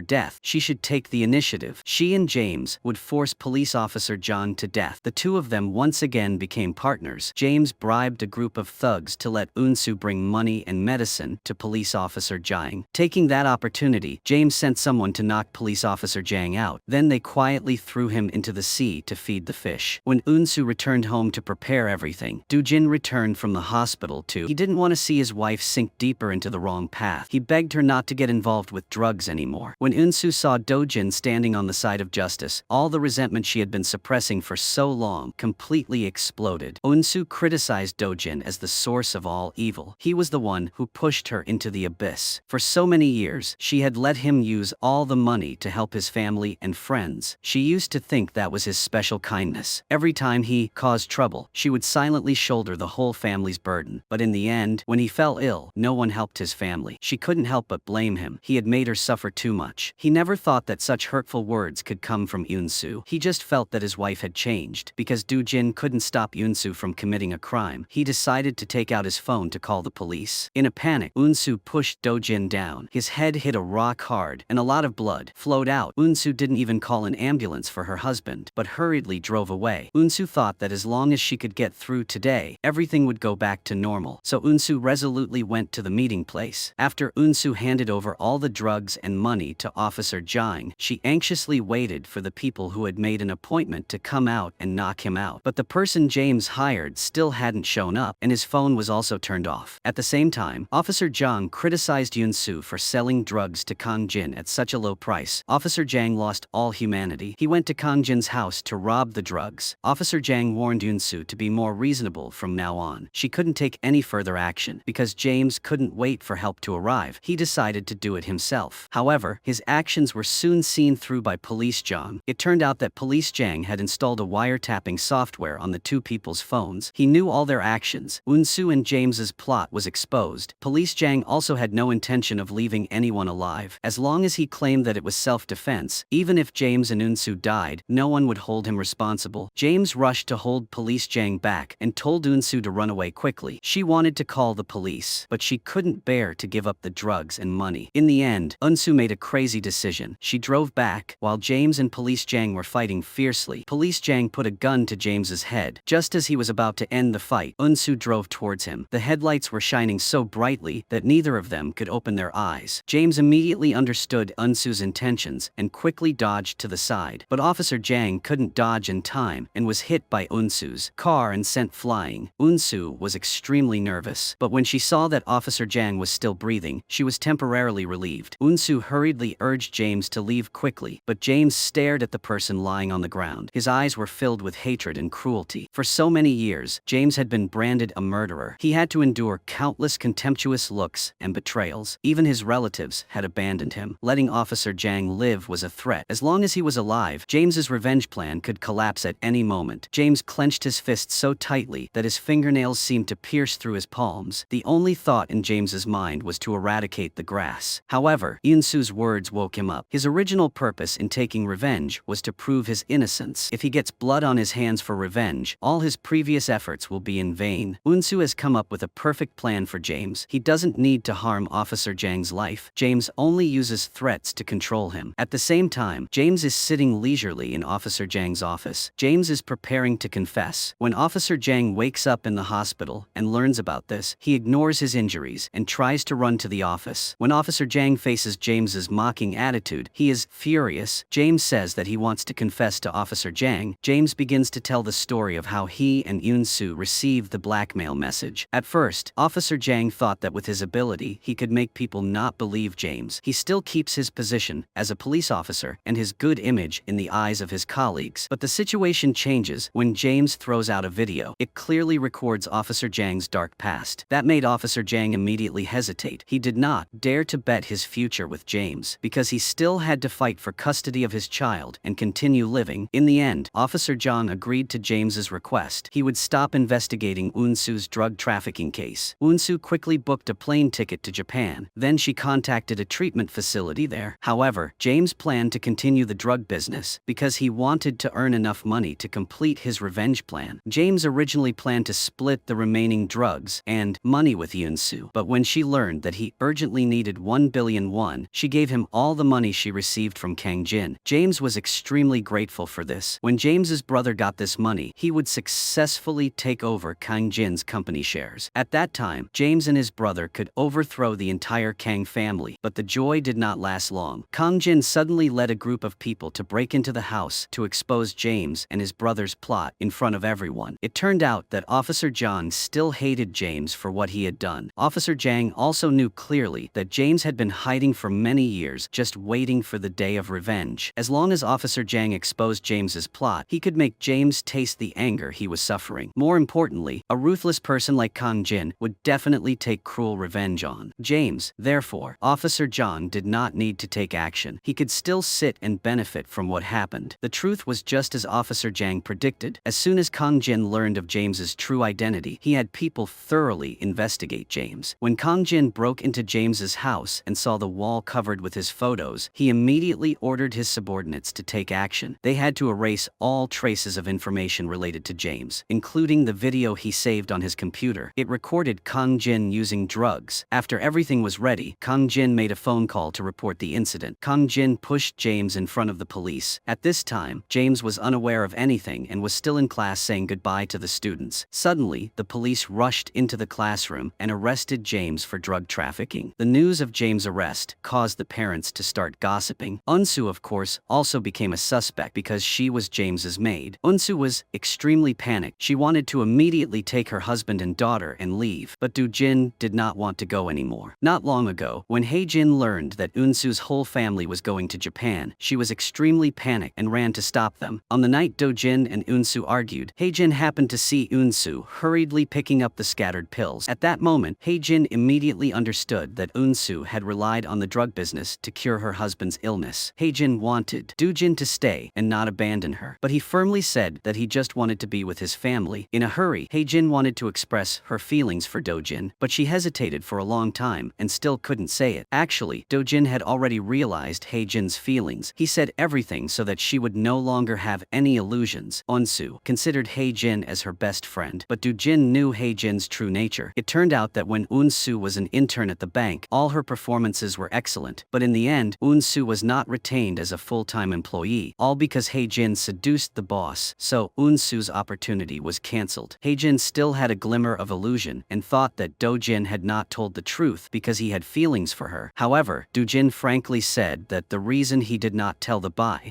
death, she should take the initiative. She and James would force police officer Zhang to death. The 2 of them once again became partners. James bribed a group of thugs to let Unsu bring money and medicine to police officer Zhang. Taking that opportunity, James sent someone to knock police officer Zhang out. Then they quietly threw him into the sea to feed the fish. When Unsu returned home to prepare everything, Dujin returned from the hospital too. He didn't want to see his wife sink deeper into the wrong path. He begged her not to get involved with drugs anymore. When Unsu saw Dojin standing on the side of justice, all the resentment she had been suppressing for so long completely exploded. Eunsu criticized Dojin as the source of all evil. He was the one who pushed her into the abyss. For so many years, she had let him use all the money to help his family and friends. She used to think that was his special kindness. Every time he caused trouble, she would silently shoulder the whole family's burden. But in the end, when he fell ill, no one helped his family. She couldn't help but blame him. He had made her suffer too much. He never thought that such hurtful words could come from Eunsu. He just felt that his wife had changed. Because Dojin couldn't stop Eunsu from committing a crime, he decided to take out his phone to call the police. In a panic, Eunsu pushed Dojin down. His head hit a rock hard, and a lot of blood flowed out. Eunsu didn't even call an ambulance for her husband, but hurriedly drove away. Eunsu thought that as long as she could get through today, everything would go back to normal. So Eunsu resolutely went to the meeting place. After Eunsu handed over all the drugs and money to Officer Jang, she anxiously waited for the people who had made an appointment to come out and knock him out. But the person James hired still hadn't shown up, and his phone was also turned off. At the same time, Officer Jang criticized Eunsu for selling drugs to Kang Jin at such a low price. Officer Jang lost all humanity. He went to Kang Jin's house to rob the drugs. Officer Jang warned Eunsu to be more reasonable from now on. She couldn't take any further action. Because James couldn't wait for help to arrive, he decided to do it himself. However, his actions were soon seen through by Police Jang. It turned out that Police Jang had installed a wiretapping software on the two people's phones. He knew all their actions. Eunsu and James's plot was exposed. Police Jang also had no intention of leaving anyone alive. As long as he claimed that it was self-defense, even if James and Eunsu died, no one would hold him responsible. James rushed to hold Police Jang back and told Eunsu to run away quickly. She wanted to call the police, but she couldn't bear to give up the drugs and money. In the end, Eunsu made a crazy decision. She drove back, while James and Police Jang were fighting fiercely. Police Jang put a gun to James's head. Just as he was about to end the fight, Eunsu drove towards him. The headlights were shining so brightly that neither of them could open their eyes. James immediately understood Eunsu's intentions and quickly dodged to the side. But Officer Jang couldn't dodge in time and was hit by Eunsu's car and sent flying. Eunsu was extremely nervous, but when she saw that Officer Jang was still breathing, she was temporarily relieved. Eunsu hurriedly urged James to leave quickly, but James stared at the person lying on the ground. His eyes were filled with hatred and cruelty. For so many years, James had been branded a murderer. He had to endure countless contemptuous looks and betrayals. Even his relatives had abandoned him. Letting Officer Jang live was a threat. As long as he was alive, James's revenge plan could collapse at any moment. James clenched his fists so tightly that his fingernails seemed to pierce through his palms. The only thought in James's mind was to eradicate the grass. However, Eunsu's words woke him up. His original purpose in taking revenge was to prove his innocence. If he gets blood on his hands for revenge, all his previous efforts will be in vain. Eunsu has come up with a perfect plan for James. He doesn't need to harm Officer Jang's life. James only uses threats to control him. At the same time, James is sitting leisurely in Officer Jang's office. James is preparing to confess. When Officer Jang wakes up in the hospital and learns about this, he ignores his injuries and tries to run to the office. When Officer Jang faces James's mocking attitude, he is furious. James says that he wants to confess to Officer Jang. James begins to tell the story of how he and Eunsu received the blackmail message. At first, Officer Jang thought that with his ability, he could make people not believe James. He still keeps his position as a police officer and his good image in the eyes of his colleagues. But the situation changes when James throws out a video. It clearly records Officer Jang's dark past. That made Officer Jang immediately hesitate. He did not dare to bet his future with James, because he still had to fight for custody of his child and continue living. In the end, Officer Jang agreed to James's request. He would stop investigating Eunsu's drug trafficking case. Eunsu quickly booked a plane ticket to Japan. Then she contacted a treatment facility there. However, James planned to continue the drug business because he wanted to earn enough money to complete his revenge plan. James originally planned to split the remaining drugs and money with Eunsu, but when she learned that he urgently needed 1 billion won, she gave him all the money she received from Kang Jin. James was extremely grateful for this. When James's brother got this money, he would successfully take over Kang Jin's company shares. At that time, James and his brother could overthrow the entire Kang family, but the joy did not last long. Kang Jin suddenly led a group of people to break into the house to expose James and his brother's plot in front of everyone. It turned out that Officer Jang still hated James for what he had done. Officer Jang also knew clearly that James had been hiding for many years, just waiting for the day of revenge. As long as Officer Jang exposed James's plot, spot, he could make James taste the anger he was suffering. More importantly, a ruthless person like Kang Jin would definitely take cruel revenge on James. Therefore, Officer John did not need to take action. He could still sit and benefit from what happened. The truth was just as Officer Jang predicted. As soon as Kang Jin learned of James's true identity, he had people thoroughly investigate James. When Kang Jin broke into James's house and saw the wall covered with his photos, he immediately ordered his subordinates to take action. They had to erase all traces of information related to James, including the video he saved on his computer. It recorded Kang Jin using drugs. After everything was ready, Kang Jin made a phone call to report the incident. Kang Jin pushed James in front of the police. At this time, James was unaware of anything and was still in class saying goodbye to the students. Suddenly, the police rushed into the classroom and arrested James for drug trafficking. The news of James' arrest caused the parents to start gossiping. Eunsu, of course, also became a suspect because she was James's maid. Eunsu was extremely panicked. She wanted to immediately take her husband and daughter and leave, but Do-jin did not want to go anymore. Not long ago, when Hae-jin learned that Eunsu's whole family was going to Japan, she was extremely panicked and ran to stop them. On the night Do-jin and Eunsu argued, Hae-jin happened to see Eunsu hurriedly picking up the scattered pills. At that moment, Hae-jin immediately understood that Eunsu had relied on the drug business to cure her husband's illness. Hae-jin wanted Do-jin to stay and not abandon her, but he firmly said that he just wanted to be with his family. In a hurry, Hae-jin wanted to express her feelings for Do-jin, but she hesitated for a long time and still couldn't say it. Actually, Do-jin had already realized Hae-jin's feelings. He said everything so that she would no longer have any illusions. Eunsu considered Hae-jin as her best friend, but Do-jin knew Hae-jin's true nature. It turned out that when Eunsu was an intern at the bank, all her performances were excellent, but in the end, Eunsu was not retained as a full-time employee, all because Hae-jin seduced the boss, so Eunsu's opportunity was cancelled. Hae-jin still had a glimmer of illusion and thought that Do-jin had not told the truth because he had feelings for her. However, Do-jin frankly said that the reason he did not tell the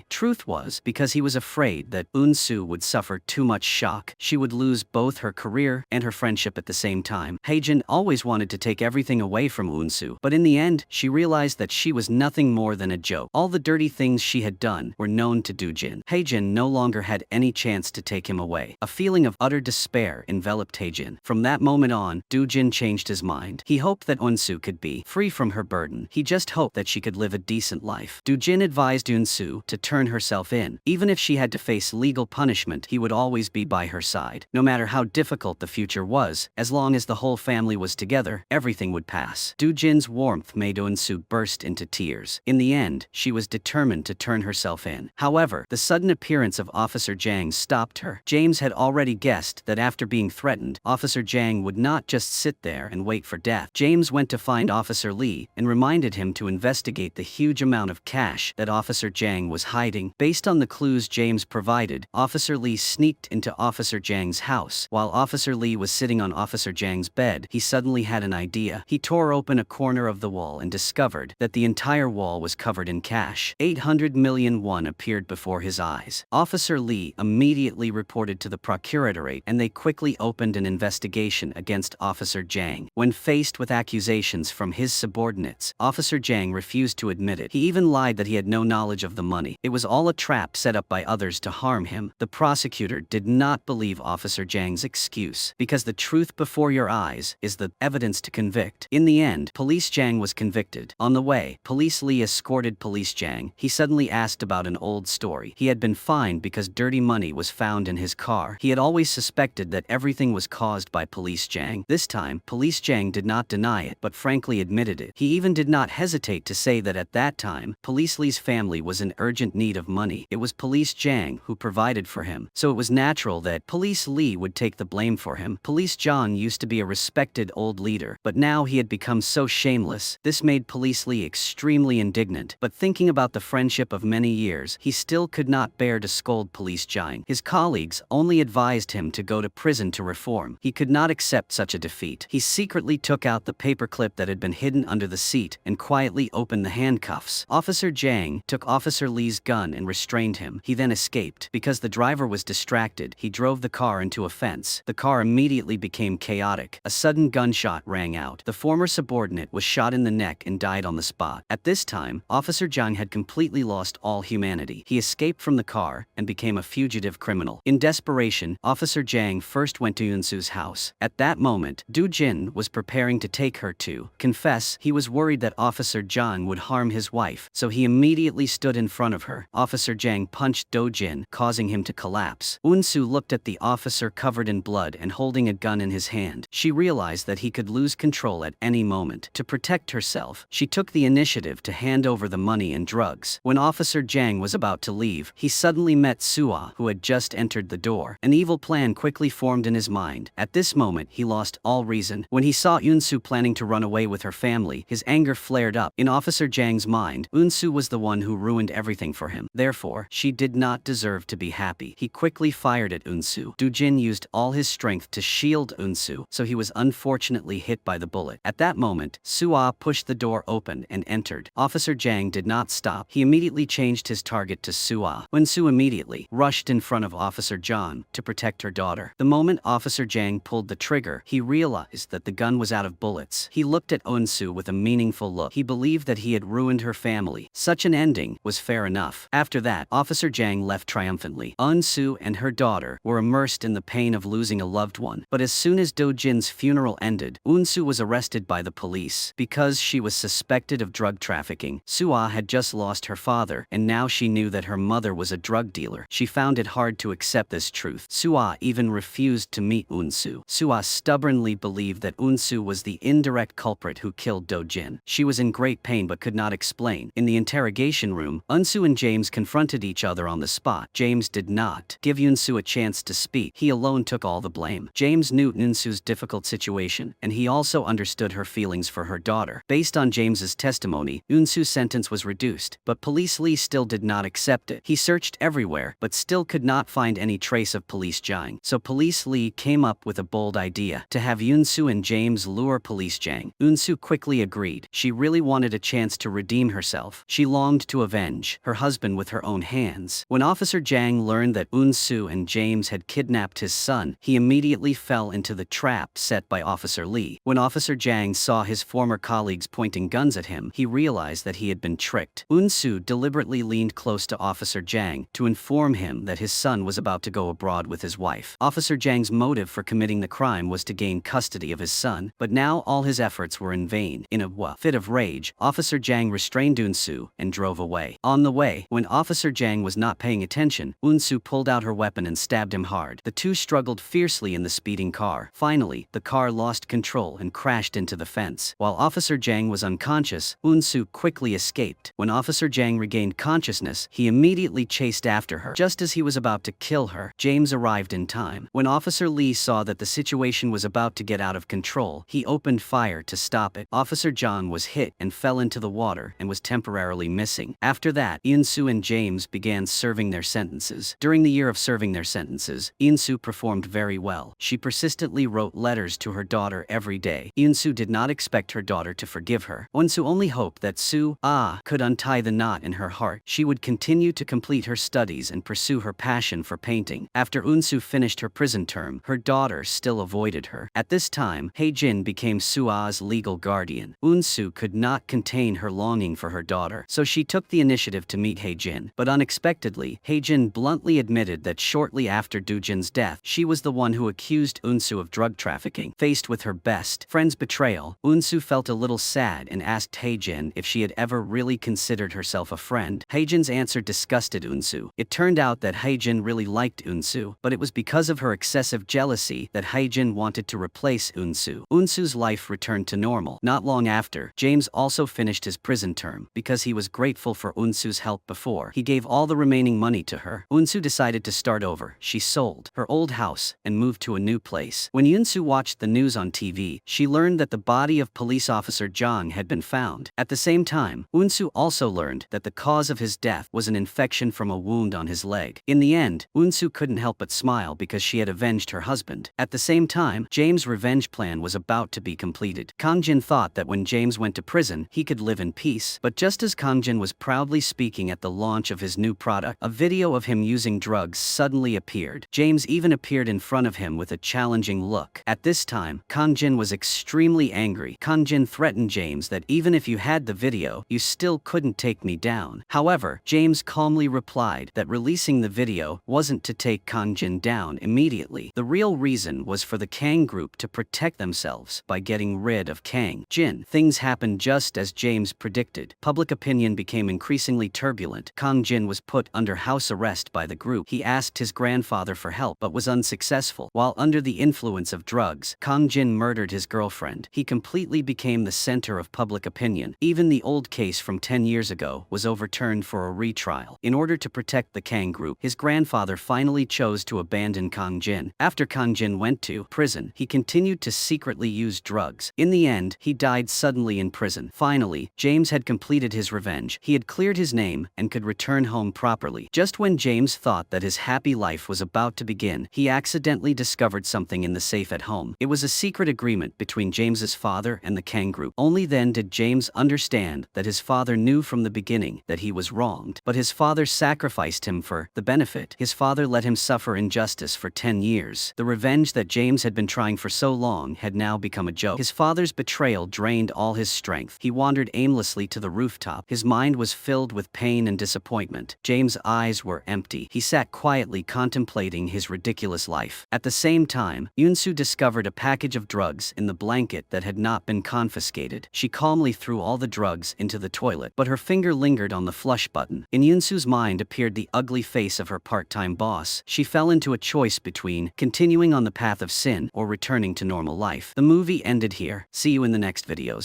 truth was because he was afraid that Eunsu would suffer too much shock. She would lose both her career and her friendship at the same time. Hae-jin always wanted to take everything away from Eunsu, but in the end, she realized that she was nothing more than a joke. All the dirty things she had done were known to Do-jin. Hae-jin no longer had any chance to take him away. A feeling of utter despair enveloped Hae-jin. From that moment on, Do-jin changed his mind. He hoped that Eunsu could be free from her burden. He just hoped that she could live a decent life. Do-jin advised Eunsu to turn herself in. Even if she had to face legal punishment, he would always be by her side. No matter how difficult the future was, as long as the whole family was together, everything would pass. Do-jin's warmth made Eunsu burst into tears. In the end, she was determined to turn herself in. However, the sudden appearance of Officer Jang stopped her. James had already guessed that after being threatened, Officer Jang would not just sit there and wait for death. James went to find Officer Lee and reminded him to investigate the huge amount of cash that Officer Jang was hiding. Based on the clues James provided, Officer Lee sneaked into Officer Jang's house. While Officer Lee was sitting on Officer Jang's bed, he suddenly had an idea. He tore open a corner of the wall and discovered that the entire wall was covered in cash. 800 million won appeared before his eyes. Officer Lee immediately reported to the Procuratorate and they quickly opened an investigation against Officer Jang. When faced with accusations from his subordinates, Officer Jang refused to admit it. He even lied that he had no knowledge of the money. It was all a trap set up by others to harm him. The prosecutor did not believe Officer Jang's excuse, because the truth before your eyes is the evidence to convict. In the end, Police Jang was convicted. On the way, Police Lee escorted Police Jang. He suddenly asked about an old story. He had been fined because dirty money was found in his car. He had always suspected that everything was caused by Police Jang. This time, Police Jang did not deny it, but frankly admitted it. He even did not hesitate to say that at that time, Police Lee's family was in urgent need of money. It was Police Jang who provided for him, so it was natural that Police Lee would take the blame for him. Police John used to be a respected old leader, but now he had become so shameless. This made Police Lee extremely indignant, but thinking about the friendship of many years, he still could not bear to scold Police Jang. His colleagues only advised him to go to prison to reform. He could not accept such a defeat. He secretly took out the paperclip that had been hidden under the seat and quietly opened the handcuffs. Officer Jang took Officer Lee's gun and restrained him. He then escaped. Because the driver was distracted, he drove the car into a fence. The car immediately became chaotic. A sudden gunshot rang out. The former subordinate was shot in the neck and died on the spot. At this time, Officer Jang had completely lost all humanity. He escaped from the car, and became a fugitive criminal. In desperation, Officer Jang first went to Eunsu's house. At that moment, Do-jin was preparing to take her to confess. He was worried that Officer Jang would harm his wife, so he immediately stood in front of her. Officer Jang punched Do-jin, causing him to collapse. Eunsu looked at the officer covered in blood and holding a gun in his hand. She realized that he could lose control at any moment. To protect herself, she took the initiative to hand over the money and drugs. When Officer Jang was about to leave, he suddenly met Sua, who had just entered the door. An evil plan quickly formed in his mind. At this moment, he lost all reason. When he saw Eunsu planning to run away with her family, his anger flared up. In Officer Jang's mind, Eunsu was the one who ruined everything for him. Therefore, she did not deserve to be happy. He quickly fired at Eunsu. Do-jin used all his strength to shield Eunsu, so he was unfortunately hit by the bullet. At that moment, Sua pushed the door open and entered. Officer Jang did not stop. He immediately changed his target to Sua. Eunsu immediately rushed in front of Officer Jang to protect her daughter. The moment Officer Jang pulled the trigger, he realized that the gun was out of bullets. He looked at Eunsu with a meaningful look. He believed that he had ruined her family. Such an ending was fair enough. After that, Officer Jang left triumphantly. Eunsu and her daughter were immersed in the pain of losing a loved one. But as soon as Do-jin's funeral ended, Eunsu was arrested by the police. Because she was suspected of drug trafficking, Sua had just lost her father, and now she knew that her mother was a drug dealer. She found it hard to accept this truth. Sua even refused to meet Eunsu. Sua stubbornly believed that Eunsu was the indirect culprit who killed Do-jin. She was in great pain but could not explain. In the interrogation room, Eunsu and James confronted each other on the spot. James did not give Eunsu a chance to speak. He alone took all the blame. James knew Eunsu's difficult situation, and he also understood her feelings for her daughter. Based on James's testimony, Eunsu's sentence was reduced, but Police Lee still did not accept it. He searched everywhere, but still could not find any trace of Police Jang. So Police Lee came up with a bold idea to have Eunsu and James lure Police Jang. Eunsu quickly agreed. She really wanted a chance to redeem herself. She longed to avenge her husband with her own hands. When Officer Jang learned that Eunsu and James had kidnapped his son, he immediately fell into the trap set by Officer Lee. When Officer Jang saw his former colleagues pointing guns at him, he realized that he had been tricked. Eunsu deliberately leaned close to Officer Jang to inform him that his son was about to go abroad with his wife. Officer Jang's motive for committing the crime was to gain custody of his son, but now all his efforts were in vain. In a fit of rage, Officer Jang restrained Eunsu and drove away. On the way, when Officer Jang was not paying attention, Eunsu pulled out her weapon and stabbed him hard. The two struggled fiercely in the speeding car. Finally, the car lost control and crashed into the fence. While Officer Jang was unconscious, Eunsu quickly escaped. When Officer Jang regained consciousness, he immediately chased after her. Just as he was about to kill her, James arrived in time. When Officer Lee saw that the situation was about to get out of control, he opened fire to stop it. Officer Jang was hit and fell into the water and was temporarily missing. After that, Eunsu and James began serving their sentences. During the year of serving their sentences, Eunsu performed very well. She persistently wrote letters to her daughter every day. Eunsu did not expect her daughter to forgive her. Eunsu only hoped that Sua could untie the knot in her heart. She would continue to complete her studies and pursue her passion for painting. After Eunsu finished her prison term, her daughter still avoided her. At this time, Hae-jin became Sua's legal guardian. Eunsu could not contain her longing for her daughter, so she took the initiative to meet Hae-jin. But unexpectedly, Hae-jin bluntly admitted that shortly after Do-jin's death, she was the one who accused Eunsu of drug trafficking. Faced with her best friend's betrayal, Eunsu felt a little sad and asked Hae-jin if she had ever really considered herself a friend. Hae-jin's answer disgusted Eunsu. It turned out that Hae-jin really liked Eunsu, but it was because of her excessive jealousy that Hae-jin wanted to replace Eunsu. Eunsu's life returned to normal. Not long after, James also finished his prison term. Because he was grateful for Eunsu's help before, he gave all the remaining money to her. Eunsu decided to start over. She sold her old house and moved to a new place. When Eunsu watched the news on TV, she learned that the body of police officer Jang had been found. At the same time, Eunsu also learned that the cause of his death was an infection from a wound on his leg. In the end, Eunsu couldn't help but smile because she had avenged her husband. At the same time, James' revenge plan was about to be completed. Kang-jin thought that when James went to prison, he could live in peace. But just as Kang-jin was proudly speaking at the launch of his new product, a video of him using drugs suddenly appeared. James even appeared in front of him with a challenging look. At this time, Kang-jin was extremely angry. Kang-jin threatened James that even if you had the video, you still couldn't take me down. However, James calmly replied that that releasing the video wasn't to take Kang Jin down immediately. The real reason was for the Kang group to protect themselves by getting rid of Kang Jin. Things happened just as James predicted. Public opinion became increasingly turbulent. Kang Jin was put under house arrest by the group. He asked his grandfather for help but was unsuccessful. While under the influence of drugs, Kang Jin murdered his girlfriend. He completely became the center of public opinion. Even the old case from 10 years ago was overturned for a retrial. In order to protect the Kang group, his grandfather finally chose to abandon Kang Jin. After Kang Jin went to prison, he continued to secretly use drugs. In the end, he died suddenly in prison. Finally, James had completed his revenge. He had cleared his name and could return home properly. Just when James thought that his happy life was about to begin, he accidentally discovered something in the safe at home. It was a secret agreement between James's father and the Kang group. Only then did James understand that his father knew from the beginning that he was wronged. But his father sacrificed him for the benefit. His father let him suffer injustice for 10 years. The revenge that James had been trying for so long had now become a joke. His father's betrayal drained all his strength. He wandered aimlessly to the rooftop. His mind was filled with pain and disappointment. James' eyes were empty. He sat quietly contemplating his ridiculous life. At the same time, Yoon-soo discovered a package of drugs in the blanket that had not been confiscated. She calmly threw all the drugs into the toilet, but her finger lingered on the flush button. In Yoon-soo's mind appeared the ugly face of her part-time boss. She fell into a choice between continuing on the path of sin or returning to normal life. The movie ended here. See you in the next videos.